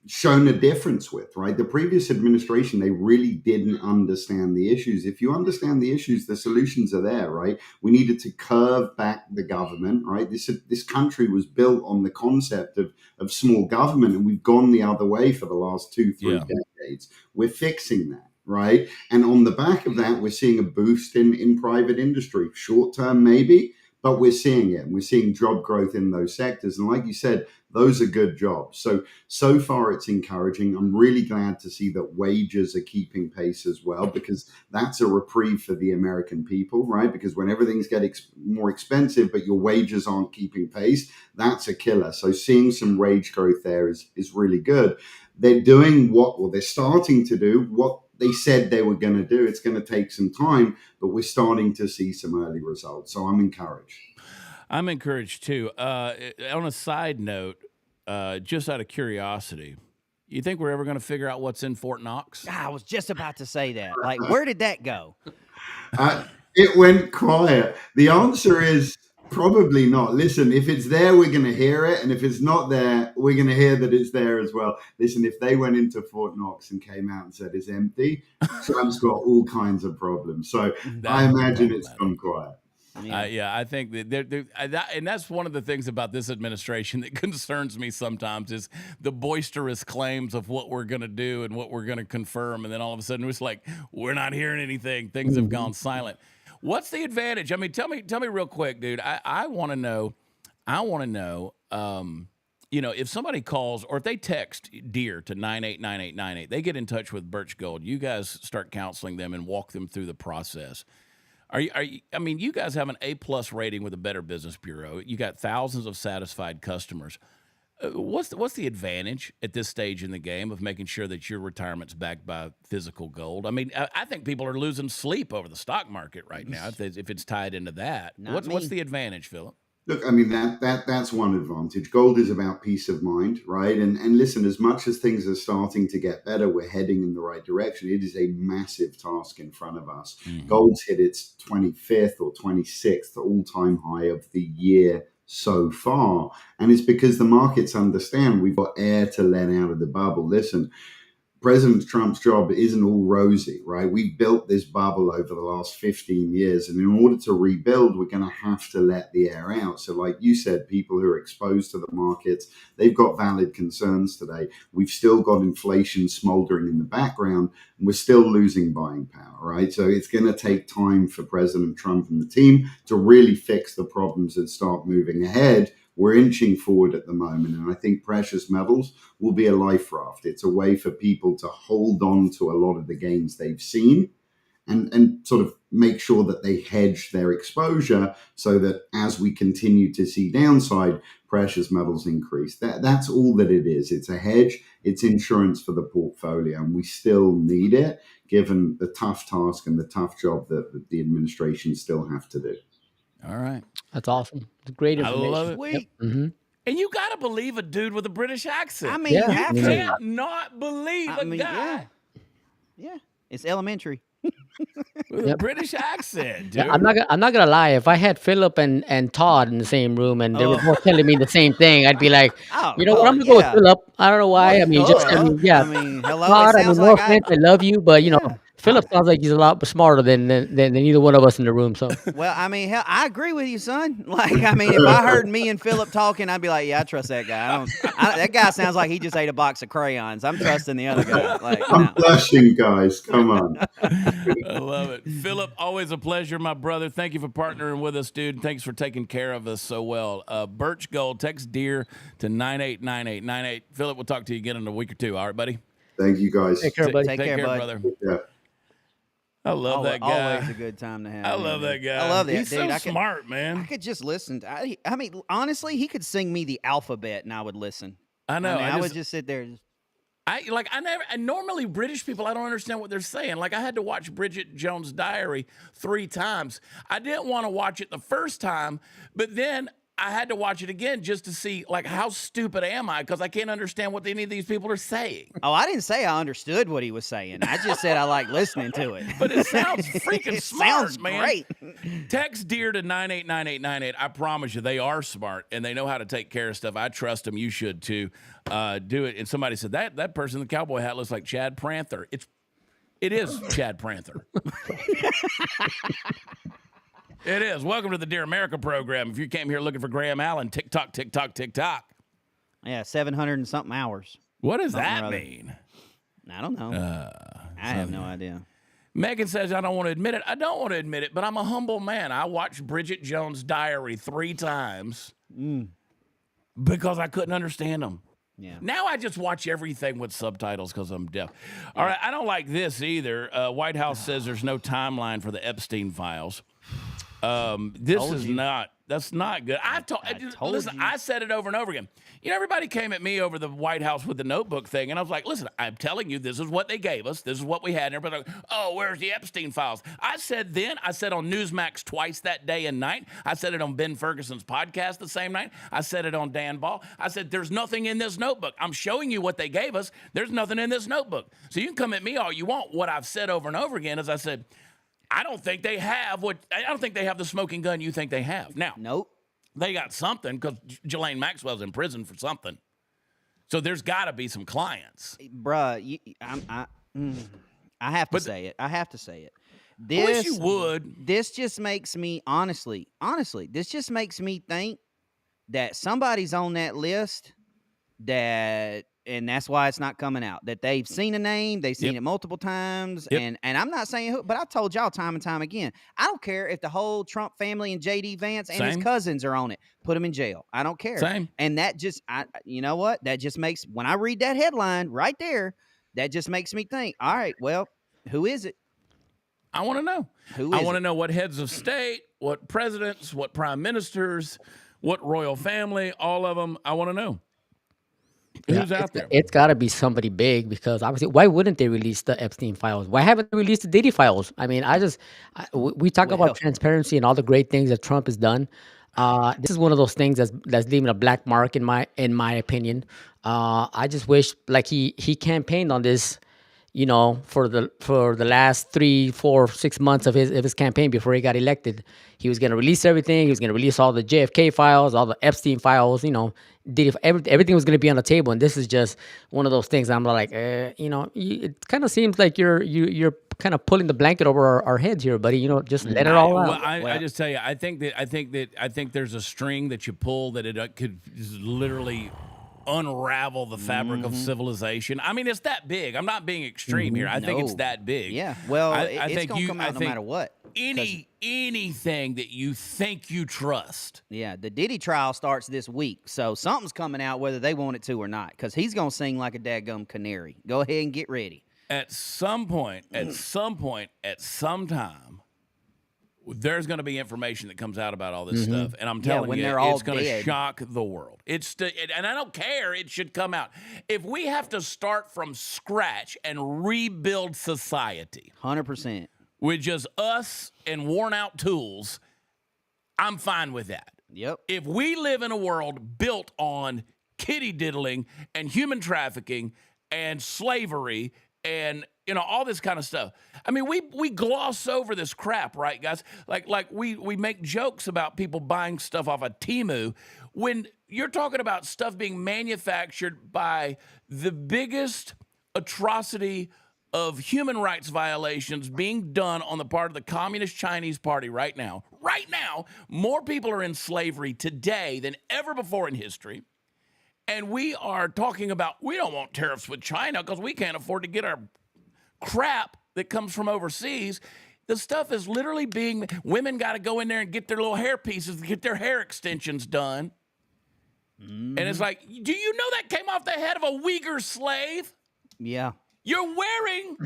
G: shown a difference with, right? The previous administration, they really didn't understand the issues. If you understand the issues, the solutions are there, right? We needed to curve back the government, right? This country was built on the concept of small government, and we've gone the other way for the last 2-3 decades. We're fixing that, right? And on the back of that, we're seeing a boost in private industry. Short term, maybe, but we're seeing it. And we're seeing job growth in those sectors. And like you said, those are good jobs. So far it's encouraging. I'm really glad to see that wages are keeping pace as well, because that's a reprieve for the American people, right? Because when everything's getting more expensive, but your wages aren't keeping pace, that's a killer. So seeing some wage growth there is really good. They're doing they're starting to do what they said they were going to do. It's going to take some time, but we're starting to see some early results. So I'm encouraged.
B: I'm encouraged too. On a side note, just out of curiosity, you think we're ever going to figure out what's in Fort Knox?
D: I was just about to say that. Like, where did that go?
G: It went quiet. The answer is probably not. Listen, if it's there, we're going to hear it. And if it's not there, we're going to hear that it's there as well. Listen, if they went into Fort Knox and came out and said it's empty, Trump's got all kinds of problems. So I imagine it's gone quiet.
B: I think that and that's one of the things about this administration that concerns me sometimes is the boisterous claims of what we're going to do and what we're going to confirm. And then all of a sudden it's like, we're not hearing anything. Things have gone silent. What's the advantage? I mean, tell me real quick, dude. I want to know, if somebody calls or if they text DEAR to 989898, they get in touch with Birch Gold. You guys start counseling them and walk them through the process. You guys have an A+ rating with the Better Business Bureau. You got thousands of satisfied customers. What's the advantage at this stage in the game of making sure that your retirement's backed by physical gold? I mean, I think people are losing sleep over the stock market right now if it's tied into that. What's the advantage, Philip?
G: Look, I mean, that's one advantage. Gold is about peace of mind, right? And listen, as much as things are starting to get better, we're heading in the right direction. It is a massive task in front of us. Mm-hmm. Gold's hit its 25th or 26th all-time high of the year so far. And it's because the markets understand we've got air to let out of the bubble. Listen, President Trump's job isn't all rosy, right? We've built this bubble over the last 15 years. And in order to rebuild, we're going to have to let the air out. So like you said, people who are exposed to the markets, they've got valid concerns today. We've still got inflation smoldering in the background, and we're still losing buying power, right? So it's going to take time for President Trump and the team to really fix the problems and start moving ahead. We're inching forward at the moment, and I think precious metals will be a life raft. It's a way for people to hold on to a lot of the gains they've seen and sort of make sure that they hedge their exposure so that as we continue to see downside, precious metals increase. That's all that it is. It's a hedge. It's insurance for the portfolio, and we still need it given the tough task and the tough job that the administration still have to do.
B: All right.
C: That's awesome. It's great information.
B: I love it.
D: Sweet.
C: Yep. Mm-hmm.
B: And you got to believe a dude with a British accent.
D: I mean,
C: Yeah.
D: you have
B: You
D: to.
B: can't not believe a guy
D: Yeah. It's elementary.
B: with a British accent, dude.
C: Yeah, I'm not gonna lie. If I had Philip and Todd in the same room and they were both telling me the same thing, I'd be like, you know what? I'm gonna go with Philip. I don't know why. I mean,
D: hello.
C: Todd.
D: It sounds
C: no
D: like
C: offense, I love you, but Philip sounds like he's a lot smarter than either one of us in the room. So
D: well, I mean, hell, I agree with you, son. Like, I mean, if I heard me and Philip talking, I'd be like, yeah, I trust that guy. That guy sounds like he just ate a box of crayons. I'm trusting the other guy. Like,
G: I'm blushing, guys. Come on.
B: I love it. Philip, always a pleasure, my brother. Thank you for partnering with us, dude. Thanks for taking care of us so well. Birch Gold, text DEAR to 989898. Philip, we'll talk to you again in a week or two. All right, buddy?
G: Thank you, guys.
C: take care, buddy.
D: Take care, bud.
B: brother.
G: Yeah.
B: I love that guy.
D: Always a good time to have.
B: I
D: him,
B: love that
D: dude.
B: guy.
D: I love that
B: He's
D: dude.
B: so smart, man.
D: I could just listen. I mean, honestly, he could sing me the alphabet and I would listen.
B: I know.
D: I would just sit there.
B: And normally British people, I don't understand what they're saying. Like, I had to watch Bridget Jones' Diary 3 times. I didn't want to watch it the first time, but then I had to watch it again just to see, like, how stupid am I? Because I can't understand what any of these people are saying.
D: Oh, I didn't say I understood what he was saying. I just said I like listening to it.
B: But it sounds freaking
D: It
B: smart,
D: sounds
B: man.
D: great.
B: Text DEAR to 989898. I promise you, they are smart and they know how to take care of stuff. I trust them. You should too. Do it. And somebody said that person in the cowboy hat looks like Chad Prather. It is Chad Prather. It is. Welcome to the Dear America program. If you came here looking for Graham Allen, TikTok.
D: Yeah, 700 and something hours.
B: What does
D: Something or
B: that
D: other.
B: mean?
D: I don't know. I have no idea.
B: Megan says, I don't want to admit it. I don't want to admit it, but I'm a humble man. I watched Bridget Jones' Diary 3 times. because I couldn't understand them.
D: Yeah.
B: Now I just watch everything with subtitles because I'm deaf. All right, I don't like this either. White House says there's no timeline for the Epstein files. This is not. That's not good. I told listen,
D: you.
B: I said it over and over again. You know, everybody came at me over the White House with the notebook thing, and I was like, listen, I'm telling you, this is what they gave us. This is what we had. And everybody's like, oh, where's the Epstein files? I said on Newsmax twice that day and night. I said it on Ben Ferguson's podcast the same night. I said it on Dan Ball. I said, there's nothing in this notebook. I'm showing you what they gave us. There's nothing in this notebook. So you can come at me all you want. What I've said over and over again is I said, I don't think they have the smoking gun you think they have. Now,
D: Nope.
B: they got something because Ghislaine Maxwell's in prison for something. So there's got to be some clients.
D: Bruh, I have to say it. I have to say it.
B: I wish you would.
D: This just makes me, honestly, this just makes me think that somebody's on that list and that's why it's not coming out. That they've seen a name, they've seen it multiple times, and I'm not saying who, but I told y'all time and time again, I don't care if the whole Trump family and JD Vance and his cousins are on it. Put them in jail. I don't care.
B: Same.
D: And that just, you know what? That just makes, when I read that headline right there, that just makes me think, all right, well, who is it?
B: I want to know. I want to know what heads of state, what presidents, what prime ministers, what royal family, all of them. I want to know. Who's out there?
C: It's got to be somebody big because obviously, why wouldn't they release the Epstein files? Why haven't they released the Diddy files? I mean, we talk about transparency and all the great things that Trump has done. This is one of those things that's leaving a black mark in my opinion. I just wish like he campaigned on this, you know, for the last 3, 4, 6 months of his campaign before he got elected. He was going to release everything. He was going to release all the JFK files, all the Epstein files, you know, everything was going to be on the table. And this is just one of those things. I'm like, you know, it kind of seems like you're kind of pulling the blanket over our heads here, buddy. You know, just let it all out.
B: Well, I just tell you, I think there's a string that you pull that it could just literally unravel the fabric of civilization. I mean, it's that big. I'm not being extreme here. I think it's that big.
D: Yeah. Well,
B: I
D: it's
B: think
D: going to come out no matter what.
B: Anything that you think you trust.
D: Yeah, the Diddy trial starts this week, so something's coming out whether they want it to or not, because he's going to sing like a dadgum canary. Go ahead and get ready.
B: At some point, at some time, there's going to be information that comes out about all this stuff, and I'm telling you, it's going to shock the world. And I don't care. It should come out. If we have to start from scratch and rebuild society,
D: 100%,
B: with just us and worn-out tools, I'm fine with that.
D: Yep.
B: If we live in a world built on kitty diddling and human trafficking and slavery and, you know, all this kind of stuff. I mean, we gloss over this crap, right, guys? Like we make jokes about people buying stuff off of Temu when you're talking about stuff being manufactured by the biggest atrocity of human rights violations being done on the part of the Communist Chinese Party right now. Right now, more people are in slavery today than ever before in history. And we are talking about, we don't want tariffs with China because we can't afford to get our crap that comes from overseas. The stuff is literally being, women got to go in there and get their little hair pieces, get their hair extensions done. And it's like, do you know that came off the head of a Uyghur slave?
D: Yeah.
B: You're wearing,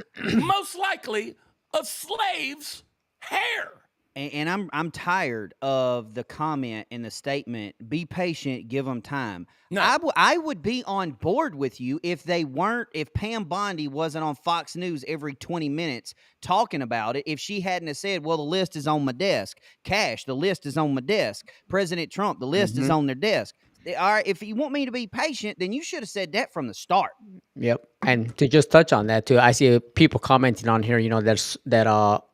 B: most likely, a slave's hair.
D: And I'm tired of the comment and the statement, be patient, give them time.
B: No.
D: I would be on board with you if Pam Bondi wasn't on Fox News every 20 minutes talking about it, if she hadn't have said, well, the list is on my desk. Cash, the list is on my desk. President Trump, the list is on their desk. All right, if you want me to be patient, then you should have said that from the start.
C: Yep. And to just touch on that too, I see people commenting on here, you know, that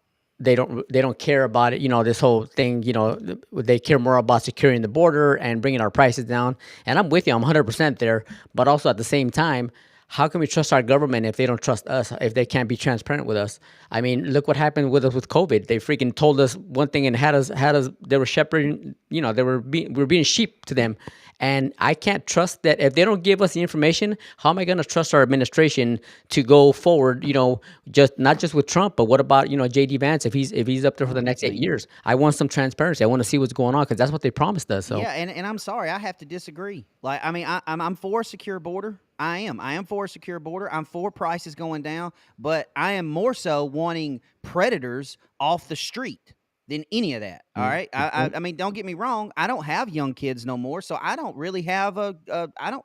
C: they don't care about it, you know, this whole thing, you know, they care more about securing the border and bringing our prices down. And I'm with you, I'm 100% there. But also at the same time, how can we trust our government if they don't trust us, if they can't be transparent with us? I mean, look what happened with us with COVID. They freaking told us one thing and had us, they were shepherding, we were being sheep to them. And I can't trust that if they don't give us the information. How am I going to trust our administration to go forward? Just not just with Trump, but what about JD Vance if he's up there for the next 8 years? I want some transparency. I want to see what's going on because that's what they promised us. So
D: yeah, and I'm sorry, I have to disagree. Like, I mean, I'm for a secure border. I am for a secure border. I'm for prices going down, but I am more so wanting predators off the street than any of that. All right. I mean, don't get me wrong. I don't have young kids no more, so I don't really have I don't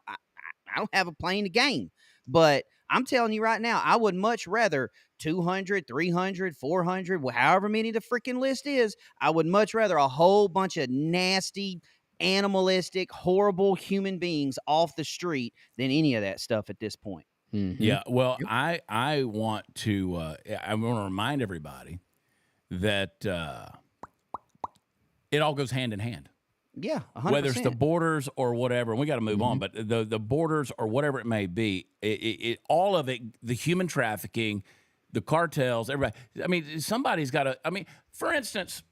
D: have a playing the game. But I'm telling you right now, I would much rather 200, 300, 400, however many the freaking list is. I would much rather a whole bunch of nasty, animalistic, horrible human beings off the street than any of that stuff at this point.
B: Yeah. Well, I want to remind everybody that it all goes hand in hand.
D: Yeah, 100%.
B: Whether it's the borders or whatever, and we got to move on, but the borders or whatever it may be, it all of it, the human trafficking, the cartels, everybody. I mean, somebody's got to. I mean, for instance,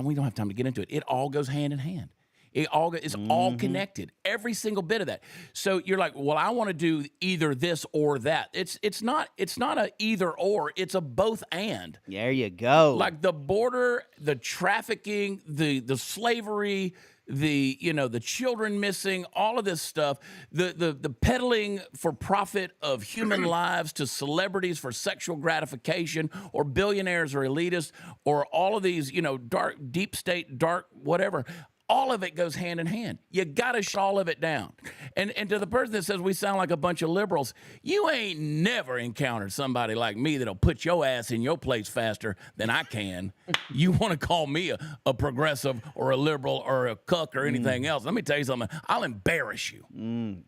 B: we don't have time to get into it. It all goes hand in hand. It's all connected, every single bit of that. So you're like, well, I want to do either this or that. It's not a either or. It's a both and.
D: There you go.
B: Like the border, the trafficking, the slavery, the children missing, all of this stuff, the peddling for profit of human lives to celebrities for sexual gratification, or billionaires or elitists, or all of these, dark, deep state, dark, whatever. All of it goes hand in hand. You got to shut all of it down. And to the person that says we sound like a bunch of liberals, you ain't never encountered somebody like me that'll put your ass in your place faster than I can. You want to call me a progressive or a liberal or a cuck or anything else. Let me tell you something. I'll embarrass you.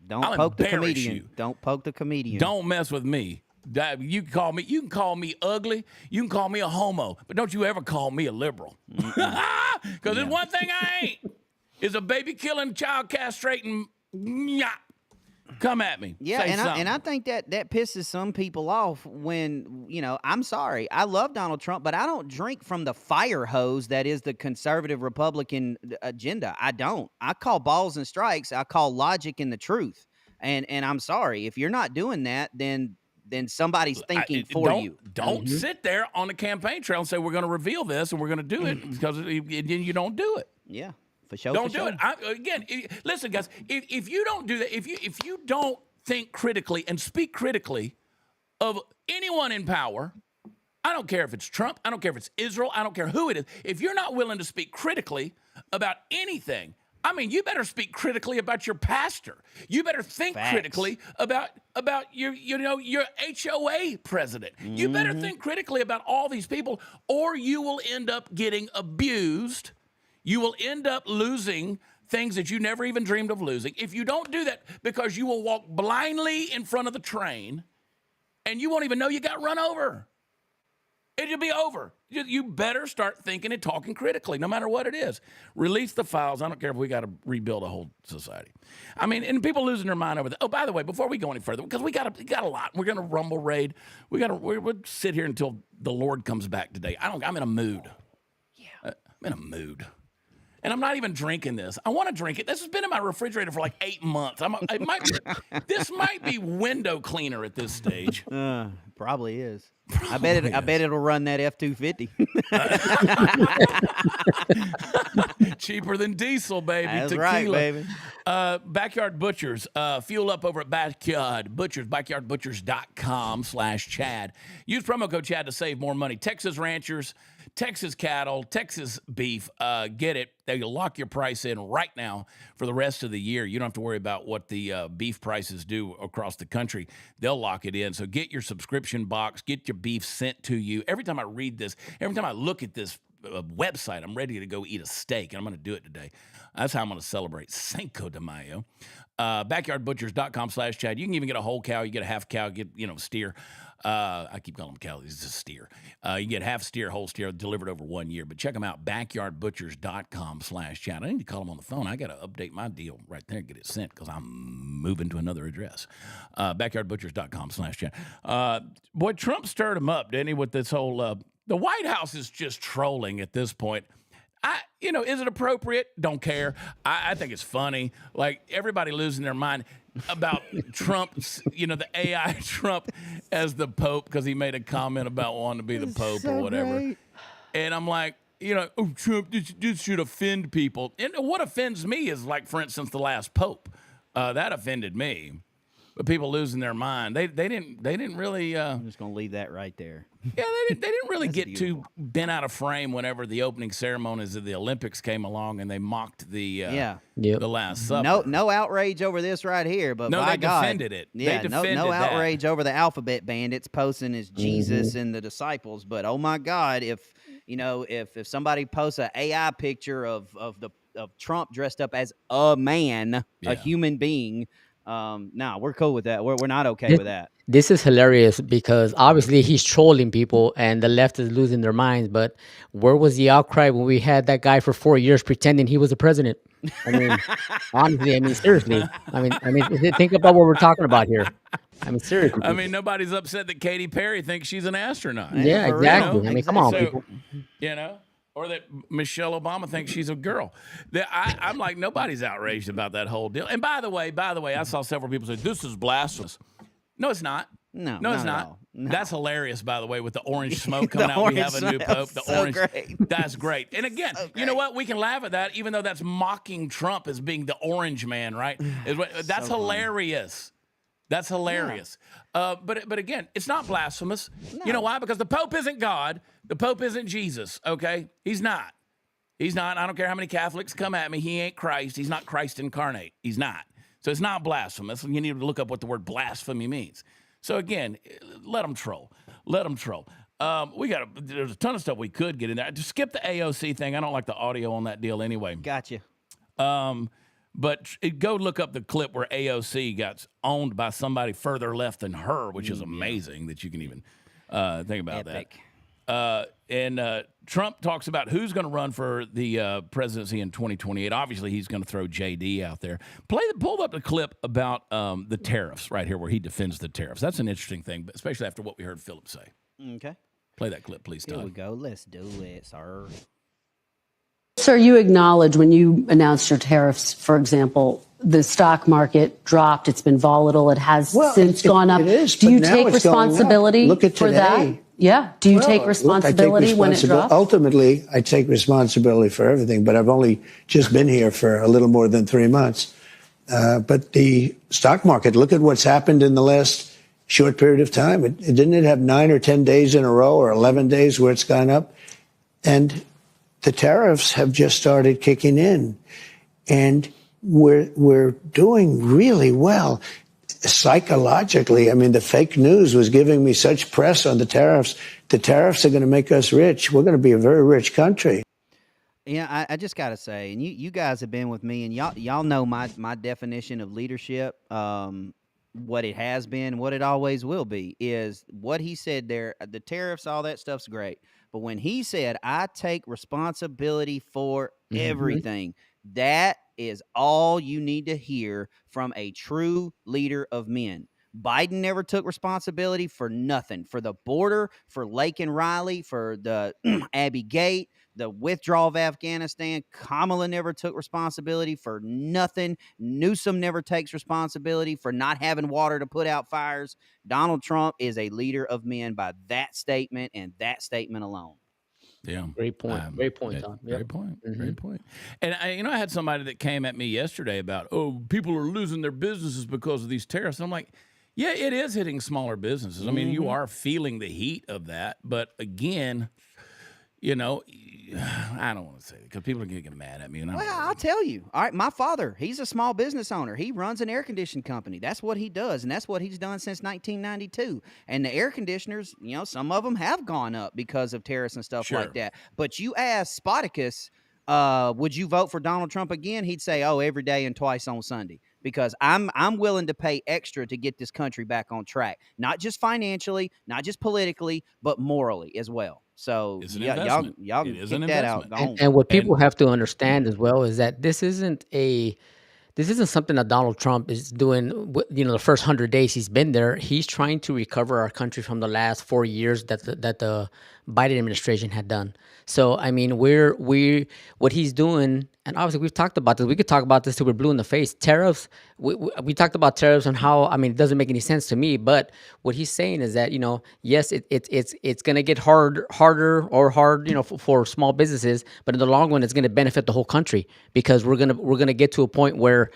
D: Don't poke the comedian. Don't poke the comedian.
B: Don't mess with me. You can call me ugly. You can call me a homo, but don't you ever call me a liberal. Because there's one thing I ain't, is a baby killing, child castrating. Come at me.
D: Yeah,
B: Say something.
D: and I think that pisses some people off when, I'm sorry. I love Donald Trump, but I don't drink from the fire hose that is the conservative Republican agenda. I don't. I call balls and strikes. I call logic and the truth. And I'm sorry. If you're not doing that, then somebody's thinking for you.
B: Don't sit there on the campaign trail and say, we're going to reveal this and we're going to do it, because you don't do it.
D: Yeah, for sure.
B: Don't do it. Listen, guys, if you don't do that, if you don't think critically and speak critically of anyone in power, I don't care if it's Trump, I don't care if it's Israel, I don't care who it is. If you're not willing to speak critically about anything, I mean, you better speak critically about your pastor. You better think critically about your HOA president. You better think critically about all these people, or you will end up getting abused. You will end up losing things that you never even dreamed of losing. If you don't do that, because you will walk blindly in front of the train and you won't even know you got run over. It'll be over. You better start thinking and talking critically, no matter what it is. Release the files. I don't care if we got to rebuild a whole society. I mean, and people losing their mind over that. Oh, by the way, before we go any further, because we got a lot. We're going to rumble raid. We'll sit here until the Lord comes back today. I'm in a mood. Yeah. I'm in a mood. And I'm not even drinking this. I want to drink it. This has been in my refrigerator for like 8 months. This might be window cleaner at this stage.
D: Probably is. I bet it'll run that F-250.
B: Cheaper than diesel, baby.
D: That's
B: Tequila.
D: right, baby.
B: Backyard Butchers. Fuel up over at Backyard Butchers, backyardbutchers.com/Chad. Use promo code Chad to save more money. Texas ranchers, Texas cattle, Texas beef. Get it. They'll lock your price in right now for the rest of the year. You don't have to worry about what the beef prices do across the country. They'll lock it in. So get your subscription box. Get your beef sent to you. Every time I read this, every time I look at this a website. I'm ready to go eat a steak, and I'm going to do it today. That's how I'm going to celebrate Cinco de Mayo. Backyardbutchers.com/Chad. You can even get a whole cow. You get a half cow, get, steer. I keep calling them cows. It's a steer. You get half steer, whole steer delivered over 1 year. But check them out, backyardbutchers.com/Chad. I need to call them on the phone. I got to update my deal right there and get it sent because I'm moving to another address. Backyardbutchers.com/Chad. Boy, Trump stirred him up, didn't he, with this whole the White House is just trolling at this point. Is it appropriate? Don't care. I think it's funny. Like, everybody losing their mind about Trump's, the AI Trump as the Pope because he made a comment about wanting to be the Pope or whatever. Great. And I'm like, Trump, this should offend people. And what offends me is, like, for instance, the last Pope. That offended me. But people losing their mind, they didn't really.
D: I'm just gonna leave that right there.
B: Yeah, they didn't really get too bent out of frame whenever the opening ceremonies of the Olympics came along and they mocked the Last Supper.
D: No outrage over this right here, but
B: no,
D: by
B: they defended it.
D: Yeah,
B: they defended
D: no
B: that.
D: outrage over the alphabet bandits posing as Jesus and the disciples. But oh my God, if somebody posts an AI picture of Trump dressed up as a man, a human being. No, we're cool with that. We're not okay with that.
C: This is hilarious because obviously he's trolling people and the left is losing their minds. But where was the outcry when we had that guy for 4 years pretending he was the president? I mean, honestly, seriously. Think about what we're talking about here. Seriously.
B: Nobody's upset that Katy Perry thinks she's an astronaut.
C: Yeah, exactly. Come on, people.
B: Or that Michelle Obama thinks she's a girl. I'm like, nobody's outraged about that whole deal. And by the way, I saw several people say, this is blasphemous. No, it's not.
D: No,
B: it's not. No. That's hilarious, by the way, with the orange smoke coming out. We have a new pope.
D: Great.
B: That's great. And again, you know what? We can laugh at that, even though that's mocking Trump as being the orange man, right? That's hilarious. That's hilarious. Yeah. But again, it's not blasphemous. No. You know why? Because the Pope isn't God. The Pope isn't Jesus, okay? He's not. I don't care how many Catholics come at me. He ain't Christ. He's not Christ incarnate. He's not. So it's not blasphemous. And you need to look up what the word blasphemy means. So again, let them troll. There's a ton of stuff we could get in there. Just skip the AOC thing. I don't like the audio on that deal anyway.
D: Gotcha.
B: But go look up the clip where AOC got owned by somebody further left than her, which is amazing that you can even think about
D: Epic.
B: that. And Trump talks about who's going to run for the presidency in 2028. Obviously, he's going to throw JD out there. Pull up the clip about the tariffs right here where he defends the tariffs. That's an interesting thing, especially after what we heard Philip say.
D: Okay.
B: Play that clip, please, Todd.
D: Here we go. Let's do it, sir.
H: Sir, you acknowledge when you announced your tariffs, for example, the stock market dropped. It's been volatile. It has since gone up.
I: It is,
H: do you
I: but now
H: take
I: it's going up.
H: responsibility
I: Look at
H: for
I: today.
H: that? Yeah. Do you take responsibility when it drops?
I: Ultimately, I take responsibility for everything, but I've only just been here for a little more than 3 months. But the stock market, look at what's happened in the last short period of time. Didn't it have 9 or 10 days in a row or 11 days where it's gone up? And the tariffs have just started kicking in. And we're doing really well. Psychologically, the fake news was giving me such press on the tariffs. The tariffs are going to make us rich. We're going to be a very rich country.
D: Yeah, I just got to say, and you guys have been with me, and y'all know my definition of leadership, what it has been, what it always will be, is what he said there. The tariffs, all that stuff's great. But when he said, I take responsibility for everything, that is all you need to hear from a true leader of men. Biden never took responsibility for nothing, for the border, for Lake and Riley, for the Abbey Gate, the withdrawal of Afghanistan. Kamala never took responsibility for nothing. Newsom never takes responsibility for not having water to put out fires. Donald Trump is a leader of men by that statement and that statement alone.
B: Yeah.
C: Great point. Great point, Tom. Yep.
B: Great point. Great point. And I had somebody that came at me yesterday about, people are losing their businesses because of these tariffs. And I'm like, yeah, it is hitting smaller businesses. You are feeling the heat of that. But again, I don't want to say it because people are going to get mad at me. And
D: Well, I'll tell you. All right, my father, he's a small business owner. He runs an air conditioning company. That's what he does, and that's what he's done since 1992. And the air conditioners, some of them have gone up because of tariffs and stuff
B: Sure.
D: like that. But you ask Spartacus, would you vote for Donald Trump again? He'd say, oh, every day and twice on Sunday, because I'm willing to pay extra to get this country back on track, not just financially, not just politically, but morally as well. So
B: It's an
D: y'all
B: investment.
D: can
B: It is
D: kick
B: an
D: that out.
B: investment.
C: And what people have to understand as well is that this isn't something that Donald Trump is doing. The first 100 days he's been there, he's trying to recover our country from the last 4 years that the Biden administration had done. So I mean, what he's doing, and obviously we've talked about this. We could talk about this till we're blue in the face. Tariffs. We talked about tariffs and how, I mean, it doesn't make any sense to me. But what he's saying is that yes, it's gonna get harder, for small businesses, but in the long run, it's gonna benefit the whole country, because we're gonna get to a point where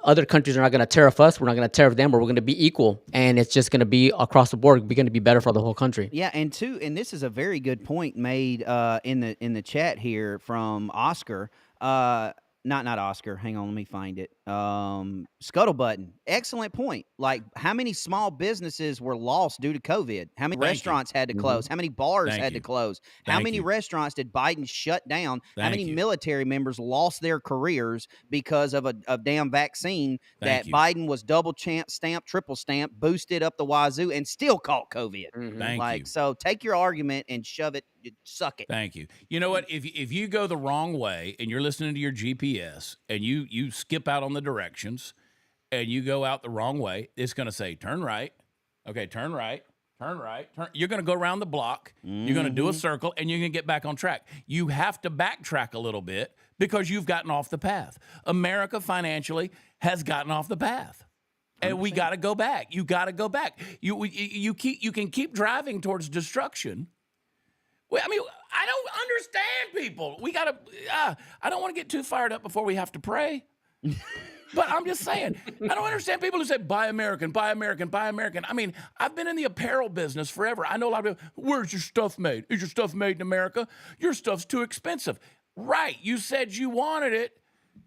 C: other countries are not going to tariff us. We're not going to tariff them, or we're going to be equal. And it's just going to be across the board. We're going to be better for the whole country.
D: Yeah, and this is a very good point made in the chat here from Oscar. Not Oscar. Hang on, let me find it. Scuttlebutton. Excellent point. Like, how many small businesses were lost due to COVID? How many restaurants had to close? How many bars had to close? How many restaurants did Biden shut down? How many military members lost their careers because of a damn vaccine that Biden was double stamped, triple stamped, boosted up the wazoo, and still caught COVID?
B: Thank you.
D: So take your argument and shove it, suck it.
B: Thank you. You know what? If you go the wrong way and you're listening to your GPS and you skip out on the directions and you go out the wrong way, it's going to say turn right. Okay, turn right. Turn right. You're going to go around the block. You're going to do a circle, and you're going to get back on track. You have to backtrack a little bit because you've gotten off the path. America financially has gotten off the path. And we got to go back. You got to go back. You can keep driving towards destruction. Well, I mean, I don't understand people. We got to, I don't want to get too fired up before we have to pray. But I'm just saying, I don't understand people who say, buy American, buy American, buy American. I mean, I've been in the apparel business forever. I know a lot of people, where's your stuff made? Is your stuff made in America? Your stuff's too expensive. Right. You said you wanted it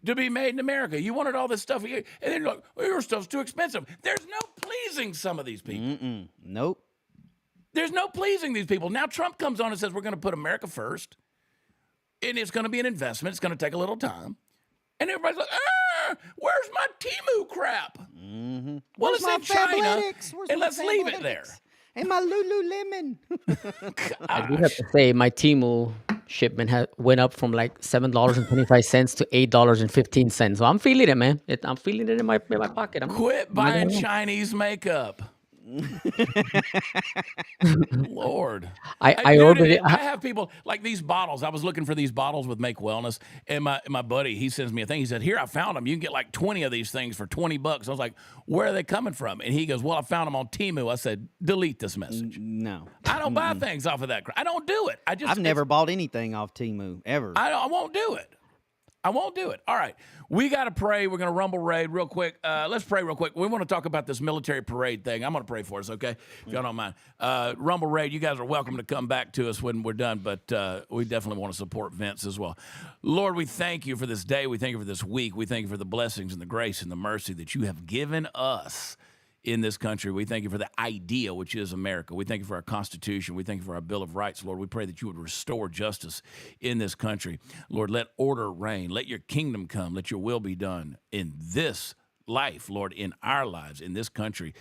B: to be made in America. You wanted all this stuff. And then you're like, well, your stuff's too expensive. There's no pleasing some of these people.
D: Nope.
B: There's no pleasing these people. Now Trump comes on and says, we're going to put America first. And it's going to be an investment. It's going to take a little time. And everybody's like, where's my Temu crap? Well, it's in China, and let's leave it there.
D: And my Lululemon.
C: I do have to say, my Temu shipment went up from like $7.25 to $8.15. So I'm feeling it, man. I'm feeling it in my pocket.
B: Quit buying Chinese makeup. Lord,
C: I ordered it.
B: I have people like these bottles. I was looking for these bottles with Make Wellness, and my buddy, he sends me a thing. He said, "Here, I found them. You can get like 20 of these things for $20." I was like, "Where are they coming from?" And he goes, "Well, I found them on Temu." I said, "Delete this message."
D: No,
B: I don't buy things off of that. I don't do it.
D: I've never bought anything off Temu ever.
B: I won't do it. I won't do it. All right. We got to pray. We're going to rumble raid real quick. Let's pray real quick. We want to talk about this military parade thing. I'm going to pray for us, okay? If y'all don't mind. Rumble raid, you guys are welcome to come back to us when we're done, but we definitely want to support Vince as well. Lord, we thank you for this day. We thank you for this week. We thank you for the blessings and the grace and the mercy that you have given us in this country. We thank you for the idea, which is America. We thank you for our Constitution. We thank you for our Bill of Rights, Lord. We pray that you would restore justice in this country. Lord, let order reign. Let your kingdom come. Let your will be done in this life, Lord, in our lives, in this country,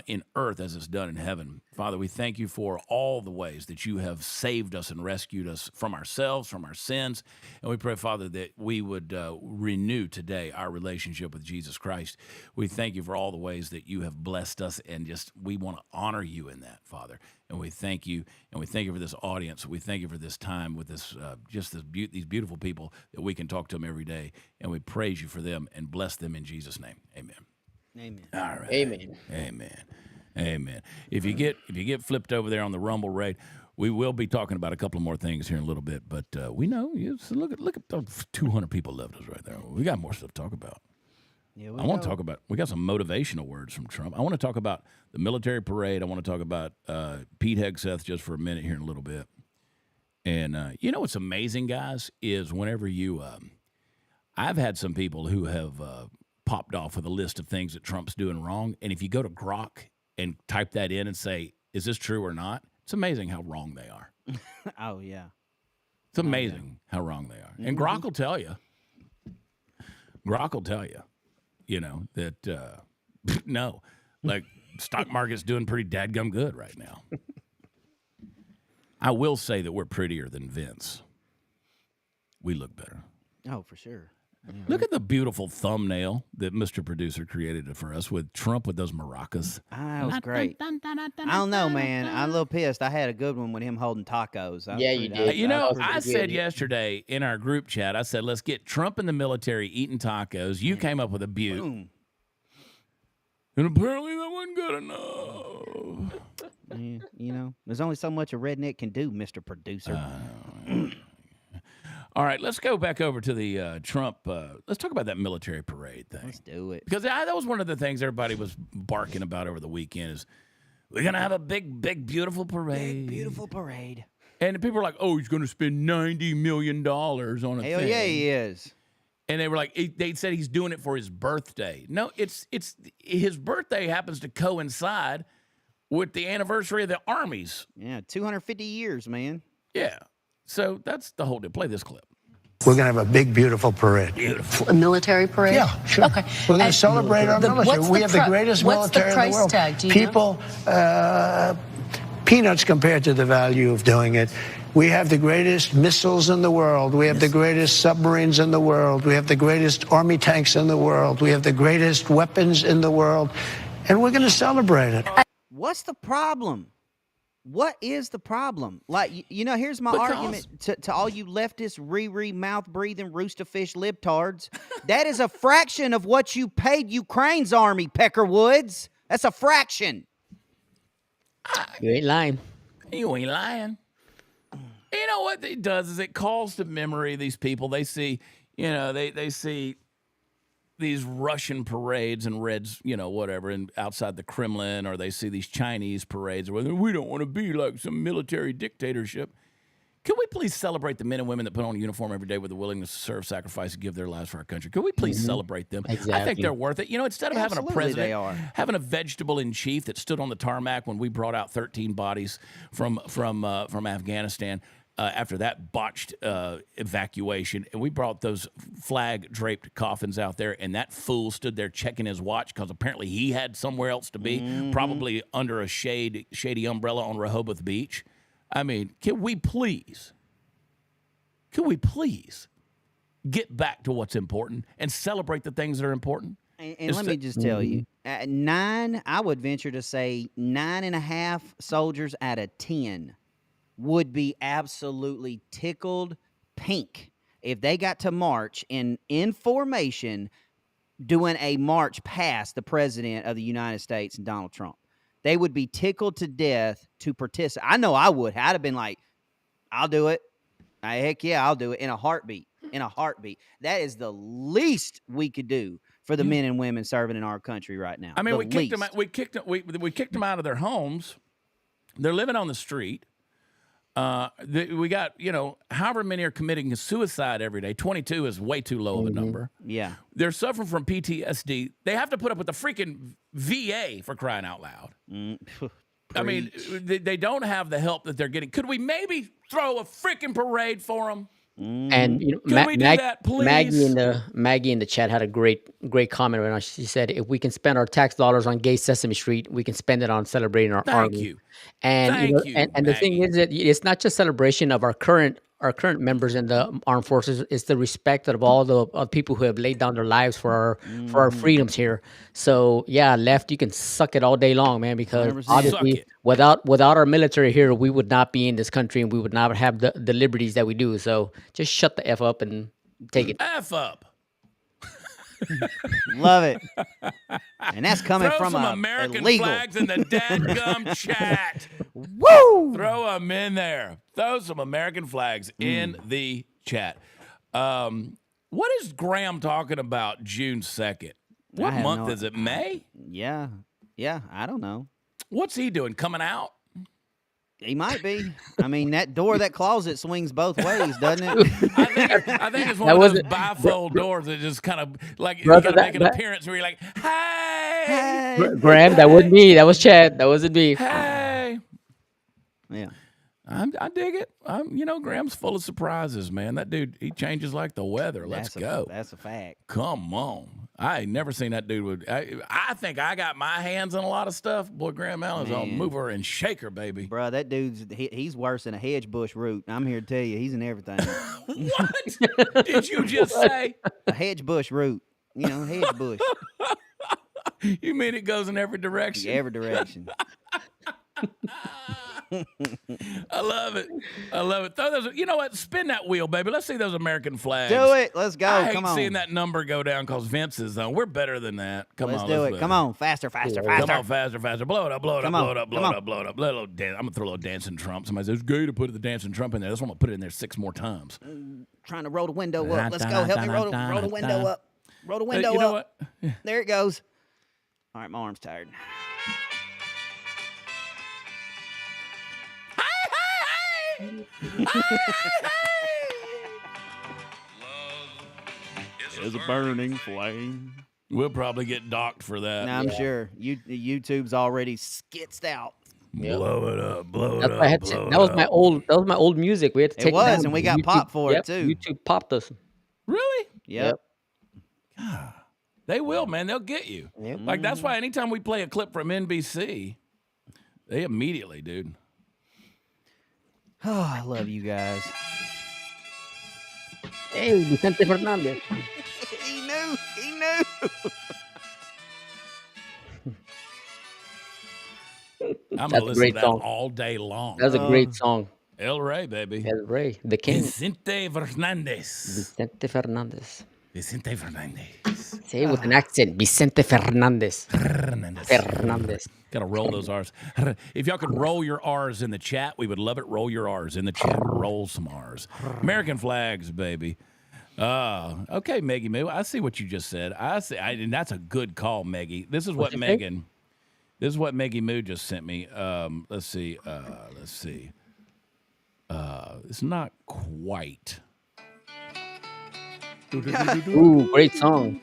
B: in earth as it's done in heaven. Father, we thank you for all the ways that you have saved us and rescued us from ourselves, from our sins. And we pray, Father, that we would renew today our relationship with Jesus Christ. We thank you for all the ways that you have blessed us, and just we want to honor you in that, Father. And we thank you, and we thank you for this audience. We thank you for this time with this these beautiful people that we can talk to them every day. And we praise you for them and bless them in Jesus' name. Amen.
D: Amen.
B: All right.
C: Amen.
B: Amen. Amen. If you get flipped over there on the Rumble raid, we will be talking about a couple of more things here in a little bit. But we know, look at those 200 people left us right there. We got more stuff to talk about.
D: Yeah,
B: I want to talk about. We got some motivational words from Trump. I want to talk about the military parade. I want to talk about Pete Hegseth just for a minute here in a little bit. And you know what's amazing, guys, is whenever you, I've had some people who have popped off with a list of things that Trump's doing wrong. And if you go to Grok and type that in and say, is this true or not? It's amazing how wrong they are.
D: Oh, yeah.
B: It's amazing how wrong they are. And Grok will tell you. Grok will tell you, you know, that no, like stock market's doing pretty dadgum good right now. I will say that we're prettier than Vince. We look better.
D: Oh, for sure. Yeah.
B: Look at the beautiful thumbnail that Mr. Producer created for us with Trump with those maracas.
D: Ah, that was great. I don't know, man. I'm a little pissed. I had a good one with him holding tacos.
C: Yeah, you did.
B: You know,
C: pretty
B: I
C: good.
B: said yesterday in our group chat, I said, let's get Trump in the military eating tacos. You came up with a beaut.
D: Boom.
B: And apparently that wasn't good enough.
D: Yeah, you know, there's only so much a redneck can do, Mr. Producer.
B: All right, let's go back over to the Trump. Let's talk about that military parade thing.
D: Let's do it.
B: Because that was one of the things everybody was barking about over the weekend is we're going to have a big, beautiful parade.
D: Big, beautiful parade.
B: And people were like, oh, he's going to spend $90 million on a
D: Hell
B: thing.
D: yeah, he is.
B: And they were like, they said he's doing it for his birthday. No, it's his birthday happens to coincide with the anniversary of the Army's.
D: Yeah, 250 years, man.
B: Yeah. So that's the whole deal. Play this clip.
I: We're going to have a big, beautiful parade.
H: A military parade?
I: Yeah, sure.
H: Okay.
I: We're going to celebrate our military.
H: what's
I: We
H: the
I: have the greatest military in the world.
H: What's the price tag? Do you know?
I: People, peanuts compared to the value of doing it. We have the greatest missiles in the world. We have the greatest submarines in the world. We have the greatest army tanks in the world. We have the greatest weapons in the world. And we're going to celebrate it.
D: What's the problem? What is the problem? Like, you know, here's my argument to all you leftist, mouth-breathing, rooster-fish libtards. That is a fraction of what you paid Ukraine's army, Peckerwoods. That's a fraction.
C: You ain't lying.
B: You ain't lying. You know what it does is it calls to memory these people. They see, you know, they see these Russian parades and reds, you know, whatever, and outside the Kremlin, or they see these Chinese parades, or we don't want to be like some military dictatorship. Can we please celebrate the men and women that put on a uniform every day with the willingness to serve, sacrifice, and give their lives for our country? Can we please celebrate them?
C: Exactly.
B: I think they're worth it. You know, instead of having a
D: Absolutely,
B: president, having a vegetable in chief that stood on the tarmac when we brought out 13 bodies from Afghanistan. After that botched evacuation, and we brought those flag-draped coffins out there, and that fool stood there checking his watch because apparently he had somewhere else to be, probably under a shady umbrella on Rehoboth Beach. I mean, can we please get back to what's important and celebrate the things that are important?
D: And let me just tell you, I would venture to say 9.5 soldiers out of 10 would be absolutely tickled pink if they got to march in formation doing a march past the president of the United States and Donald Trump. They would be tickled to death to participate. I know I would. I'd have been like, I'll do it. Heck yeah, I'll do it in a heartbeat. In a heartbeat. That is the least we could do for the men and women serving in our country right now.
B: I mean, we kicked
D: them
B: them out of their homes. They're living on the street. We got, you know, however many are committing suicide every day. 22 is way too low of a number.
D: Yeah.
B: They're suffering from PTSD. They have to put up with the freaking VA for crying out loud. I mean, they don't have the help that they're getting. Could we maybe throw a freaking parade for them?
C: And you know,
B: Can we do that, please?
C: Maggie in the chat had a great comment right now. She said, "If we can spend our tax dollars on gay Sesame Street, we can spend it on celebrating our army."
B: Thank you.
C: And the thing is that it's not just celebration of our current members in the armed forces. It's the respect of all the people who have laid down their lives for our freedoms here. So yeah, left, you can suck it all day long, man, because
D: 100%.
C: obviously without our military here, we would not be in this country and we would not have the liberties that we do. So just shut the F up and take it.
B: F up.
D: Love it. And that's coming
B: Throw
D: from
B: some
D: a
B: American
D: illegal.
B: flags in the dadgum chat.
D: Woo!
B: Throw them in there. Throw some American flags in the chat. What is Graham talking about June 2nd? What month is it? May?
D: Yeah. Yeah. I don't know.
B: What's he doing? Coming out?
D: He might be. I mean, that closet swings both ways, doesn't it?
B: I think it's one of those bifold doors that just kind of like you
C: Brother,
B: got to make an appearance where you're like, hey,
C: Graham, that wasn't me. That was Chad. That wasn't me.
B: hey.
D: Yeah.
B: I dig it. Graham's full of surprises, man. That dude, he changes like the weather. Let's go.
D: That's a fact.
B: Come on. I ain't never seen that dude. I think I got my hands on a lot of stuff. Boy, Graham Allen's a mover and shaker, baby.
D: Bro, that dude's he's worse than a hedge bush root. I'm here to tell you, he's in everything.
B: What did you just say?
D: A hedge bush root. Hedge bush.
B: You mean it goes in every direction?
D: Every direction.
B: I love it. Throw those. You know what? Spin that wheel, baby. Let's see those American flags.
D: Do it. Let's go.
B: I hate
D: Come on.
B: seeing that number go down because Vince is on. We're better than that.
D: Let's do it. Come on. Faster.
B: Come on, faster. Blow it up. Blow it up. Let a little dance. I'm going to throw a little dancing Trump. Somebody says, it's good to put the dancing Trump in there. That's why I'm going to put it in there 6 more times.
D: Trying to roll the window up. Let's go. Help me roll the window up. Roll the window up.
B: You know what?
D: There it goes. All right, my arm's tired.
B: There's a burning flame. We'll probably get docked for that.
D: No, I'm sure. YouTube's already skitzed out.
B: Blow it up, blow it
C: That's
B: up.
C: why I had to, that was my old music. We had to take it down.
D: And we got popped for it too.
C: YouTube popped us.
B: Really?
D: Yep.
B: God, they will, man. They'll get you.
C: Yep.
B: Like that's why anytime we play a clip from NBC, they immediately, dude.
D: Oh, I love you guys.
C: Hey, Vicente Fernandez.
D: He knew.
B: I'm going to listen to that all day long.
C: That's a great song.
B: El Rey, baby.
C: El Rey, the king.
B: Vicente Fernandez.
C: Vicente Fernandez. Say it with an accent. Vicente Fernandez. Fernandez.
B: Got to roll those R's. If y'all could roll your R's in the chat, we would love it. Roll your R's in the chat. Roll some R's. American flags, baby. Okay, Maggie Moo. I see what you just said. And that's a good call, Maggie. This is what Maggie Moo just sent me. Let's see. It's not quite.
C: Ooh, great song.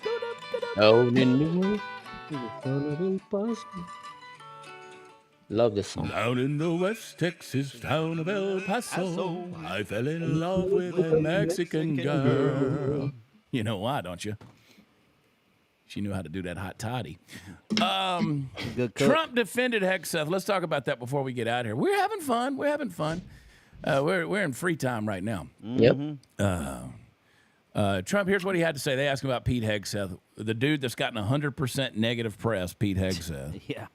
C: Love this song.
B: Down in the West Texas town of El Paso, I fell in love with a Mexican girl. You know why, don't you? She knew how to do that hot toddy. Trump defended Hegseth. Let's talk about that before we get out of here. We're having fun. We're in free time right now.
C: Yep.
B: Trump, here's what he had to say. They asked him about Pete Hegseth, the dude that's gotten 100% negative press, Pete Hegseth.
D: Yeah.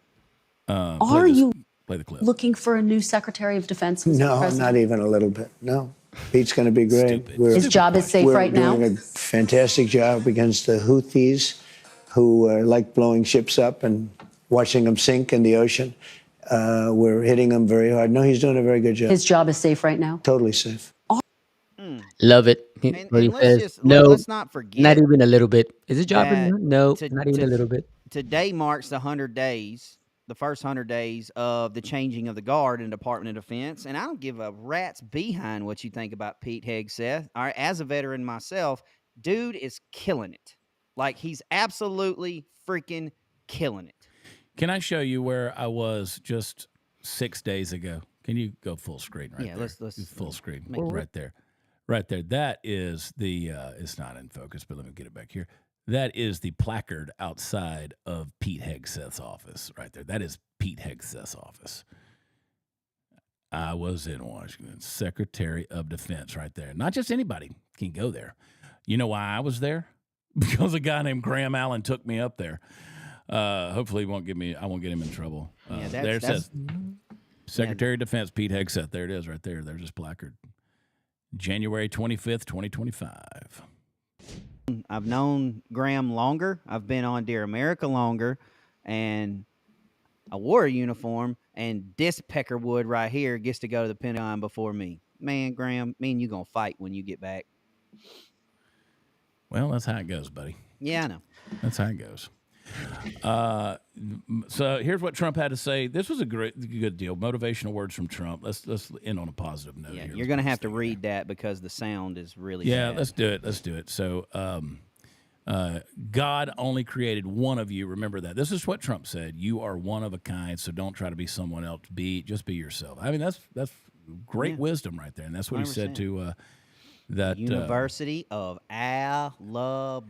H: Are you
B: play the clip.
H: looking for a new Secretary of Defense? Mr.
I: No,
H: President?
I: not even a little bit. No. Pete's going to be great.
H: His job is safe right now?
I: We're doing a fantastic job against the Houthis, who like blowing ships up and watching them sink in the ocean. We're hitting them very hard. No, he's doing a very good job.
H: His job is safe right now?
I: Totally safe.
C: Love it.
D: Let's not forget.
C: Not even a little bit. Is his job? No, not even a little bit.
D: Today marks the 100 days, the first 100 days of the changing of the guard in the Department of Defense. And I don't give a rat's behind what you think about Pete Hegseth. All right, as a veteran myself, dude is killing it. Like, he's absolutely freaking killing it.
B: Can I show you where I was just 6 days ago? Can you go full screen right there?
D: Yeah, let's
B: full screen right there. Right there. That is the, it's not in focus, but let me get it back here. That is the placard outside of Pete Hegseth's office right there. That is Pete Hegseth's office. I was in Washington, Secretary of Defense right there. Not just anybody can go there. You know why I was there? Because a guy named Graham Allen took me up there. Hopefully I won't get him in trouble. There it says Secretary of Defense Pete Hegseth. There it is right there. There's his placard. January 25th, 2025.
D: I've known Graham longer. I've been on Dear America longer. And I wore a uniform. And this Peckerwood right here gets to go to the Pentagon before me. Man, Graham, me and you going to fight when you get back.
B: Well, that's how it goes, buddy.
D: Yeah, I know.
B: That's how it goes. So here's what Trump had to say. This was a good deal. Motivational words from Trump. Let's end on a positive note.
D: Yeah,
B: here.
D: you're going to have to read that because the sound is really
B: Yeah,
D: bad.
B: let's do it. Let's do it. So, God only created one of you. Remember that. This is what Trump said. You are one of a kind, so don't try to be someone else. Just be yourself. I mean, that's great wisdom right there, and that's what 100%. He said to that
D: University of Alabama.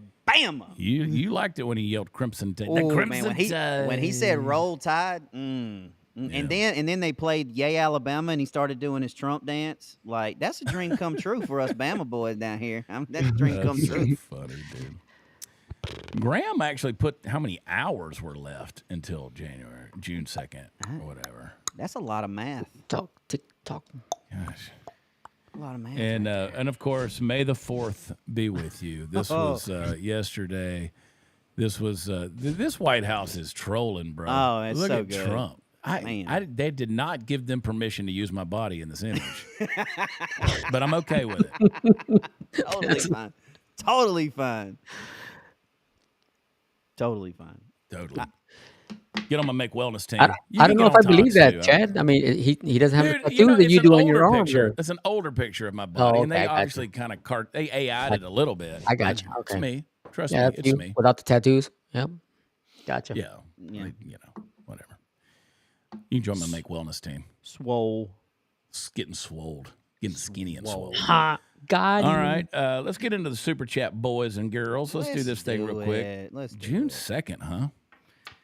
B: You liked it when he yelled "Crimson Tide."
D: Oh man, when he said "Roll Tide," and then they played "Yay Alabama" and he started doing his Trump dance. Like that's a dream come true for us Bama boys down here. That's a dream come true.
B: Funny, dude. Graham actually put how many hours were left until June 2nd, or whatever.
D: That's a lot of math.
C: Tick tock.
B: Gosh.
D: A lot of math.
B: And of course, May the 4th be with you. This was yesterday. This was this White House is trolling, bro.
D: Oh, it's
B: Look
D: so
B: at
D: good.
B: Trump. They did not give them permission to use my body in this image, but I'm okay with it.
D: Totally fine. Totally fine. Totally fine.
B: Totally. Get on my Make Wellness team.
C: I don't know if I believe that, Chad. I mean, he doesn't have a tattoo that you do on your arm.
B: It's an older picture of my body, and they obviously kind of they AI'd it a little bit.
C: I got you. Okay.
B: It's me. Trust me, it's me.
C: Without the tattoos. Yep. Gotcha.
B: Yeah. You know, whatever. You can join my Make Wellness team.
D: Swole.
B: Getting swolled. Getting skinny and swole.
C: Ha. God.
B: All right. Let's get into the super chat, boys and girls. Let's do this thing real quick. June 2nd, huh?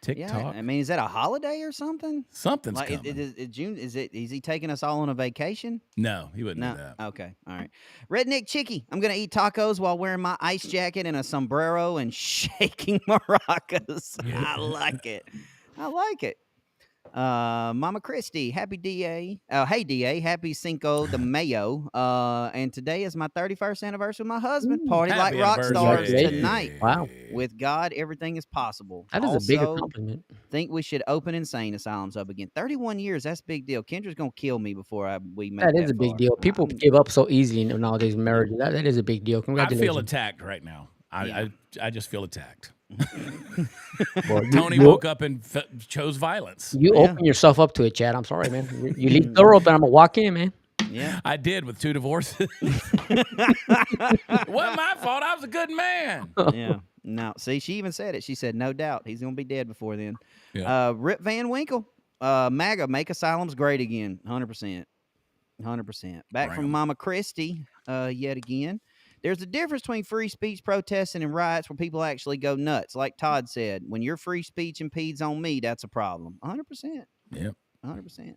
B: TikTok.
D: Yeah, I mean, is that a holiday or something?
B: Something's
D: like,
B: coming.
D: Is June? Is he taking us all on a vacation?
B: No, he wouldn't do that.
D: Okay, all right. Redneck Chicky, I'm gonna eat tacos while wearing my ice jacket and a sombrero and shaking maracas. I like it. I like it. Mama Christie, happy DA. Hey DA, happy Cinco de Mayo. And today is my 31st anniversary with my husband. Party like rock stars tonight.
C: Wow.
D: With God, everything is possible.
C: That is a big accomplishment.
D: Think we should open insane asylums up again. 31 years, that's a big deal. Kendra's gonna kill me before we make that.
C: That is a big deal. People give up so easily nowadays in marriages. That is a big deal. Congratulations.
B: I feel attacked right now. I just feel attacked.
C: Well,
B: Tony woke up and chose violence.
C: You open yourself up to it, Chad. I'm sorry, man. You leave the door open. I'm gonna walk in, man.
D: Yeah,
B: I did with 2 divorces. It wasn't my fault. I was a good man.
D: Yeah. No, see, she even said it. She said, "No doubt, he's gonna be dead before then."
B: Yeah.
D: Rip Van Winkle, MAGA, make asylums great again. 100%, 100%. Back from Mama Christie, yet again. There's a difference between free speech protesting and riots where people actually go nuts. Like Todd said, when your free speech impedes on me, that's a problem. 100%.
B: Yep.
D: 100%.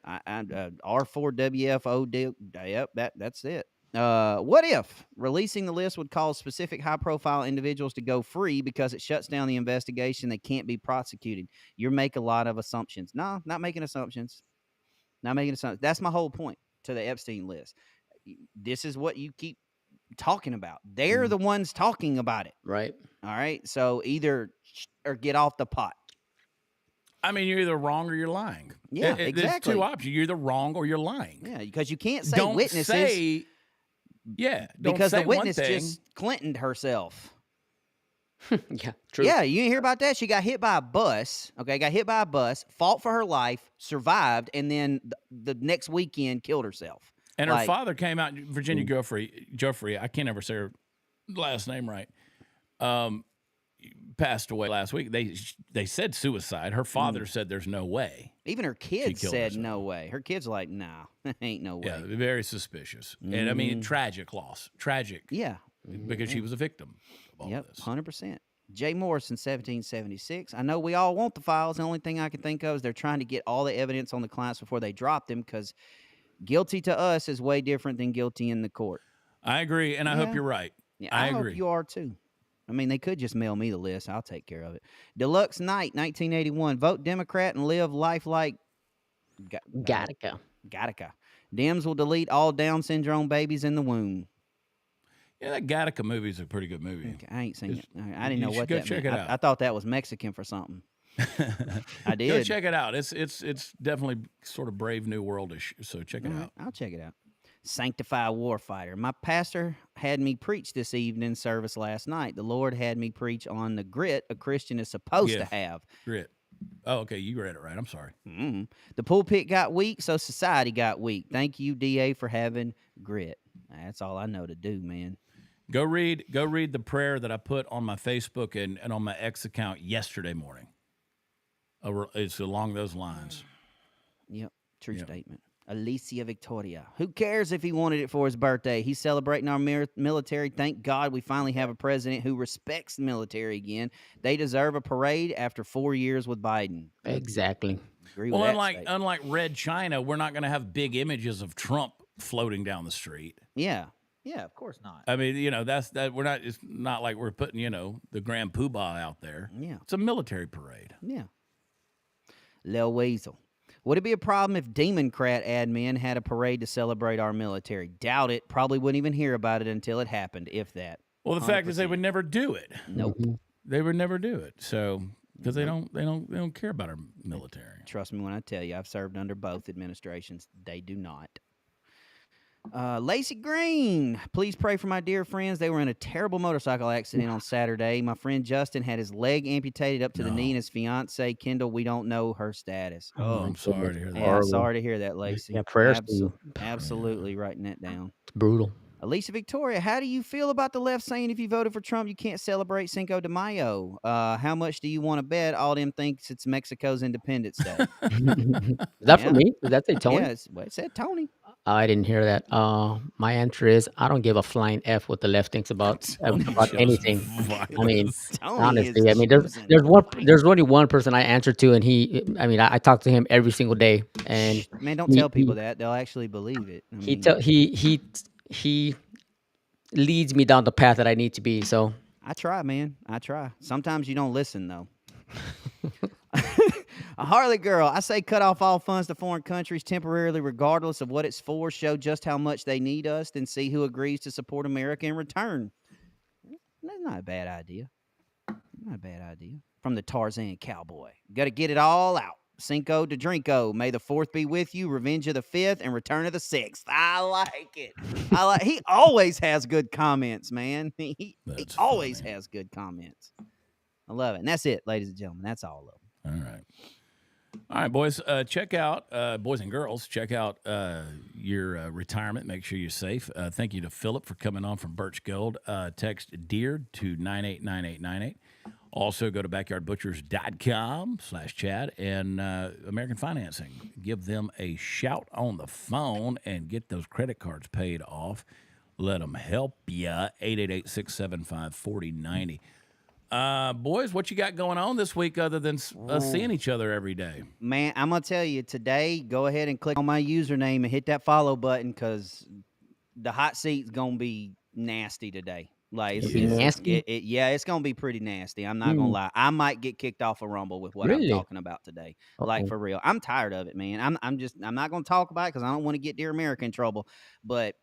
D: R4WFO deal. Yep, that's it. What if releasing the list would cause specific high-profile individuals to go free because it shuts down the investigation? They can't be prosecuted. You make a lot of assumptions. No, not making assumptions. Not making assumptions. That's my whole point to the Epstein list. This is what you keep talking about. They're the ones talking about it.
C: Right.
D: All right. So either or get off the pot.
B: I mean, you're either wrong or you're lying.
D: Yeah, exactly.
B: There's 2 options. You're either wrong or you're lying.
D: Yeah, because you can't say
B: don't
D: witnesses.
B: Say, yeah, don't
D: because
B: say
D: the witness
B: one thing.
D: just Clintoned herself.
C: Yeah, true.
D: Yeah, you didn't hear about that? She got hit by a bus. Okay, got hit by a bus, fought for her life, survived, and then the next weekend killed herself.
B: And her father came out, Virginia Joffrey, I can't ever say her last name right, passed away last week. They said suicide. Her father said there's no way.
D: Even her kids said no way. Her kids are like, nah, ain't no way.
B: Yeah, very suspicious. And I mean, tragic loss. Tragic.
D: Yeah.
B: Because she was a victim of all this.
D: 100%. Jay Morrison, 1776. I know we all want the files. The only thing I can think of is they're trying to get all the evidence on the clients before they drop them because guilty to us is way different than guilty in the court.
B: I agree, and I hope you're right.
D: Yeah,
B: I
D: hope
B: agree.
D: you are too. I mean, they could just mail me the list. I'll take care of it. Deluxe Night, 1981. Vote Democrat and live life like
C: Gattaca.
D: Dems will delete all Down syndrome babies in the womb.
B: Yeah, that Gattaca movie is a pretty good movie.
D: Okay, I ain't seen it. I didn't know what that
B: check
D: meant.
B: it out.
D: I thought that was Mexican for something. I did.
B: Go check it out. It's definitely sort of Brave New World-ish, so check it out.
D: I'll check it out. Sanctify warfighter. My pastor had me preach this evening service last night. The Lord had me preach on the grit a Christian is supposed to have.
B: Grit. Oh, okay. You read it right. I'm sorry.
D: The pulpit got weak, so society got weak. Thank you, DA, for having grit. That's all I know to do, man.
B: Go read the prayer that I put on my Facebook and on my X account yesterday morning. It's along those lines.
D: Yep. True statement. Alicia Victoria. Who cares if he wanted it for his birthday? He's celebrating our military. Thank God we finally have a president who respects the military again. They deserve a parade after 4 years with Biden.
C: Exactly.
D: Agree
B: Well,
D: with that
B: unlike Red China, we're not going to have big images of Trump floating down the street.
D: Yeah.
J: Yeah, of course not.
B: I mean, that's that. We're not. It's not like we're putting, the Grand Poobah out there.
D: Yeah.
B: It's a military parade.
D: Yeah. Lil Weasel. Would it be a problem if Democrat admin had a parade to celebrate our military? Doubt it. Probably wouldn't even hear about it until it happened, if that.
B: Well, the fact is they would never do it.
D: Nope.
B: They would never do it. So because they don't care about our military.
D: Trust me when I tell you, I've served under both administrations. They do not. Lacey Green, please pray for my dear friends. They were in a terrible motorcycle accident on Saturday. My friend Justin had his leg amputated up to the knee, and his fiance Kendall, we don't know her status.
B: Oh, I'm sorry to hear that.
D: Yeah, I'm sorry to hear that, Lacey.
C: Yeah, prayers to you.
D: Absolutely writing that down.
C: It's brutal.
D: Alicia Victoria, how do you feel about the left saying if you voted for Trump, you can't celebrate Cinco de Mayo? How much do you want to bet all them thinks it's Mexico's Independence Day?
C: Is that for me? Did that say Tony?
D: Yeah, it said Tony.
C: I didn't hear that. My answer is I don't give a flying F what the left thinks about anything. I mean, honestly, I mean, there's only one person I answer to, and I talk to him every single day. And
D: man, don't tell people that; they'll actually believe it.
C: He leads me down the path that I need to be. So
D: I try, man. I try. Sometimes you don't listen though. A Harley girl, I say cut off all funds to foreign countries temporarily, regardless of what it's for. Show just how much they need us, then see who agrees to support America in return. That's not a bad idea. Not a bad idea. From the Tarzan Cowboy. Got to get it all out. Cinco de Drinko. May the 4th be with you. Revenge of the 5th and Return of the 6th. I like it. He always has good comments, man. He always has good comments. I love it. And that's it, ladies and gentlemen. That's all of them.
B: All right, boys. Check out, boys and girls, check out your retirement. Make sure you're safe. Thank you to Philip for coming on from Birch Gold. Text DEAR to 989898. Also, go to backyardbutchers.com/Chad and American Financing. Give them a shout on the phone and get those credit cards paid off. Let them help you. 888-675-4090. Boys, what you got going on this week other than us seeing each other every day?
D: Man, I'm going to tell you, today, go ahead and click on my username and hit that follow button because the hot seat's going to be nasty today. Like,
C: nasty?
D: It's going to be pretty nasty. I'm not going to lie. I might get kicked off a Rumble with what I'm talking about today. Like, for real. I'm tired of it, man. I'm not going to talk about it because I don't want to get Dear America in trouble. But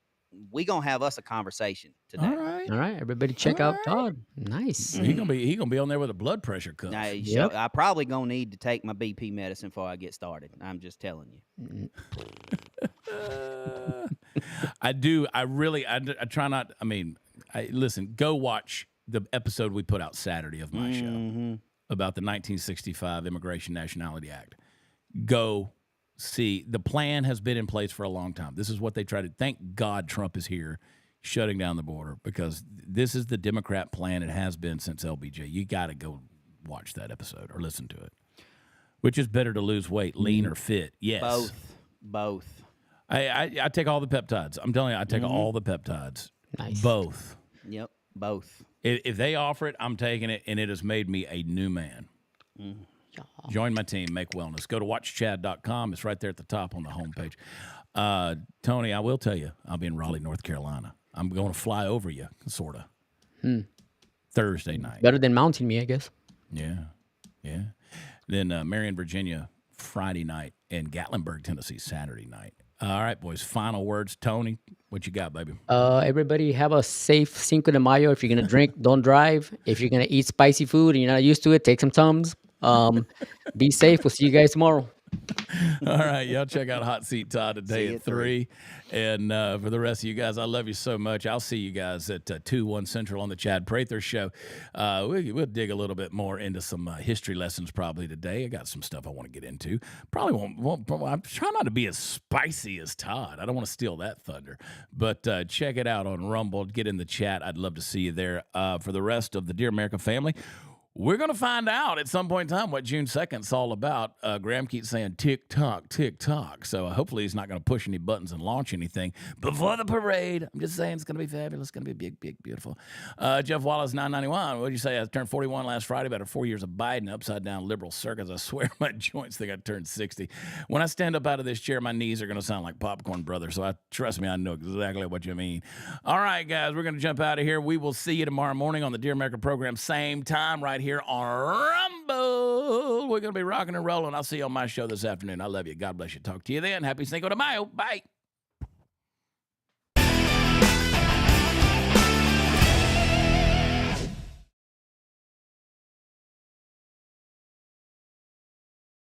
D: we gonna have us a conversation today.
C: All right. Everybody check out Todd. Nice.
B: He gonna be on there with a blood pressure cuff.
D: I probably gonna need to take my BP medicine before I get started. I'm just telling you.
B: I do. I try not. I mean, listen. Go watch the episode we put out Saturday of my show about the 1965 Immigration Nationality Act. Go. See, the plan has been in place for a long time. This is what they try to. Thank God Trump is here shutting down the border because this is the Democrat plan. It has been since LBJ. You got to go watch that episode or listen to it. Which is better to lose weight, lean or fit? Yes.
D: Both.
B: I take all the peptides. I'm telling you, I take all the peptides.
C: Nice.
B: Both.
D: Yep, both.
B: If they offer it, I'm taking it, and it has made me a new man. Join my team, Make Wellness. Go to watchchad.com. It's right there at the top on the homepage. Tony, I will tell you, I'll be in Raleigh, North Carolina. I'm going to fly over you, sort of. Thursday night.
C: Better than mounting me, I guess.
B: Yeah. Then Marion, Virginia, Friday night, and Gatlinburg, Tennessee, Saturday night. All right, boys, final words. Tony, what you got, baby?
C: Everybody have a safe Cinco de Mayo. If you're going to drink, don't drive. If you're going to eat spicy food and you're not used to it, take some Tums. Be safe. We'll see you guys tomorrow.
B: All right, y'all check out Hot Seat Todd today at 3. And for the rest of you guys, I love you so much. I'll see you guys at 2, 1 Central on the Chad Prather Show. We'll dig a little bit more into some history lessons probably today. I got some stuff I want to get into. Probably won't I'm trying not to be as spicy as Todd. I don't want to steal that thunder. But check it out on Rumble. Get in the chat. I'd love to see you there. For the rest of the Dear America family, we're going to find out at some point in time what June 2nd is all about. Graham keeps saying tick-tock, tick-tock. So hopefully he's not going to push any buttons and launch anything before the parade. I'm just saying it's going to be fabulous. It's going to be big, big, beautiful. Jeff Wallace, 991. What did you say? I turned 41 last Friday, about 4 years of Biden, upside-down liberal circus. I swear my joints think I turned 60. When I stand up out of this chair, my knees are going to sound like Popcorn Brother. So trust me, I know exactly what you mean. All right, guys, we're going to jump out of here. We will see you tomorrow morning on the Dear America program, same time, right here on Rumble. We're going to be rocking and rolling. I'll see you on my show this afternoon. I love you. God bless you. Talk to you then. Happy Cinco de Mayo. Bye.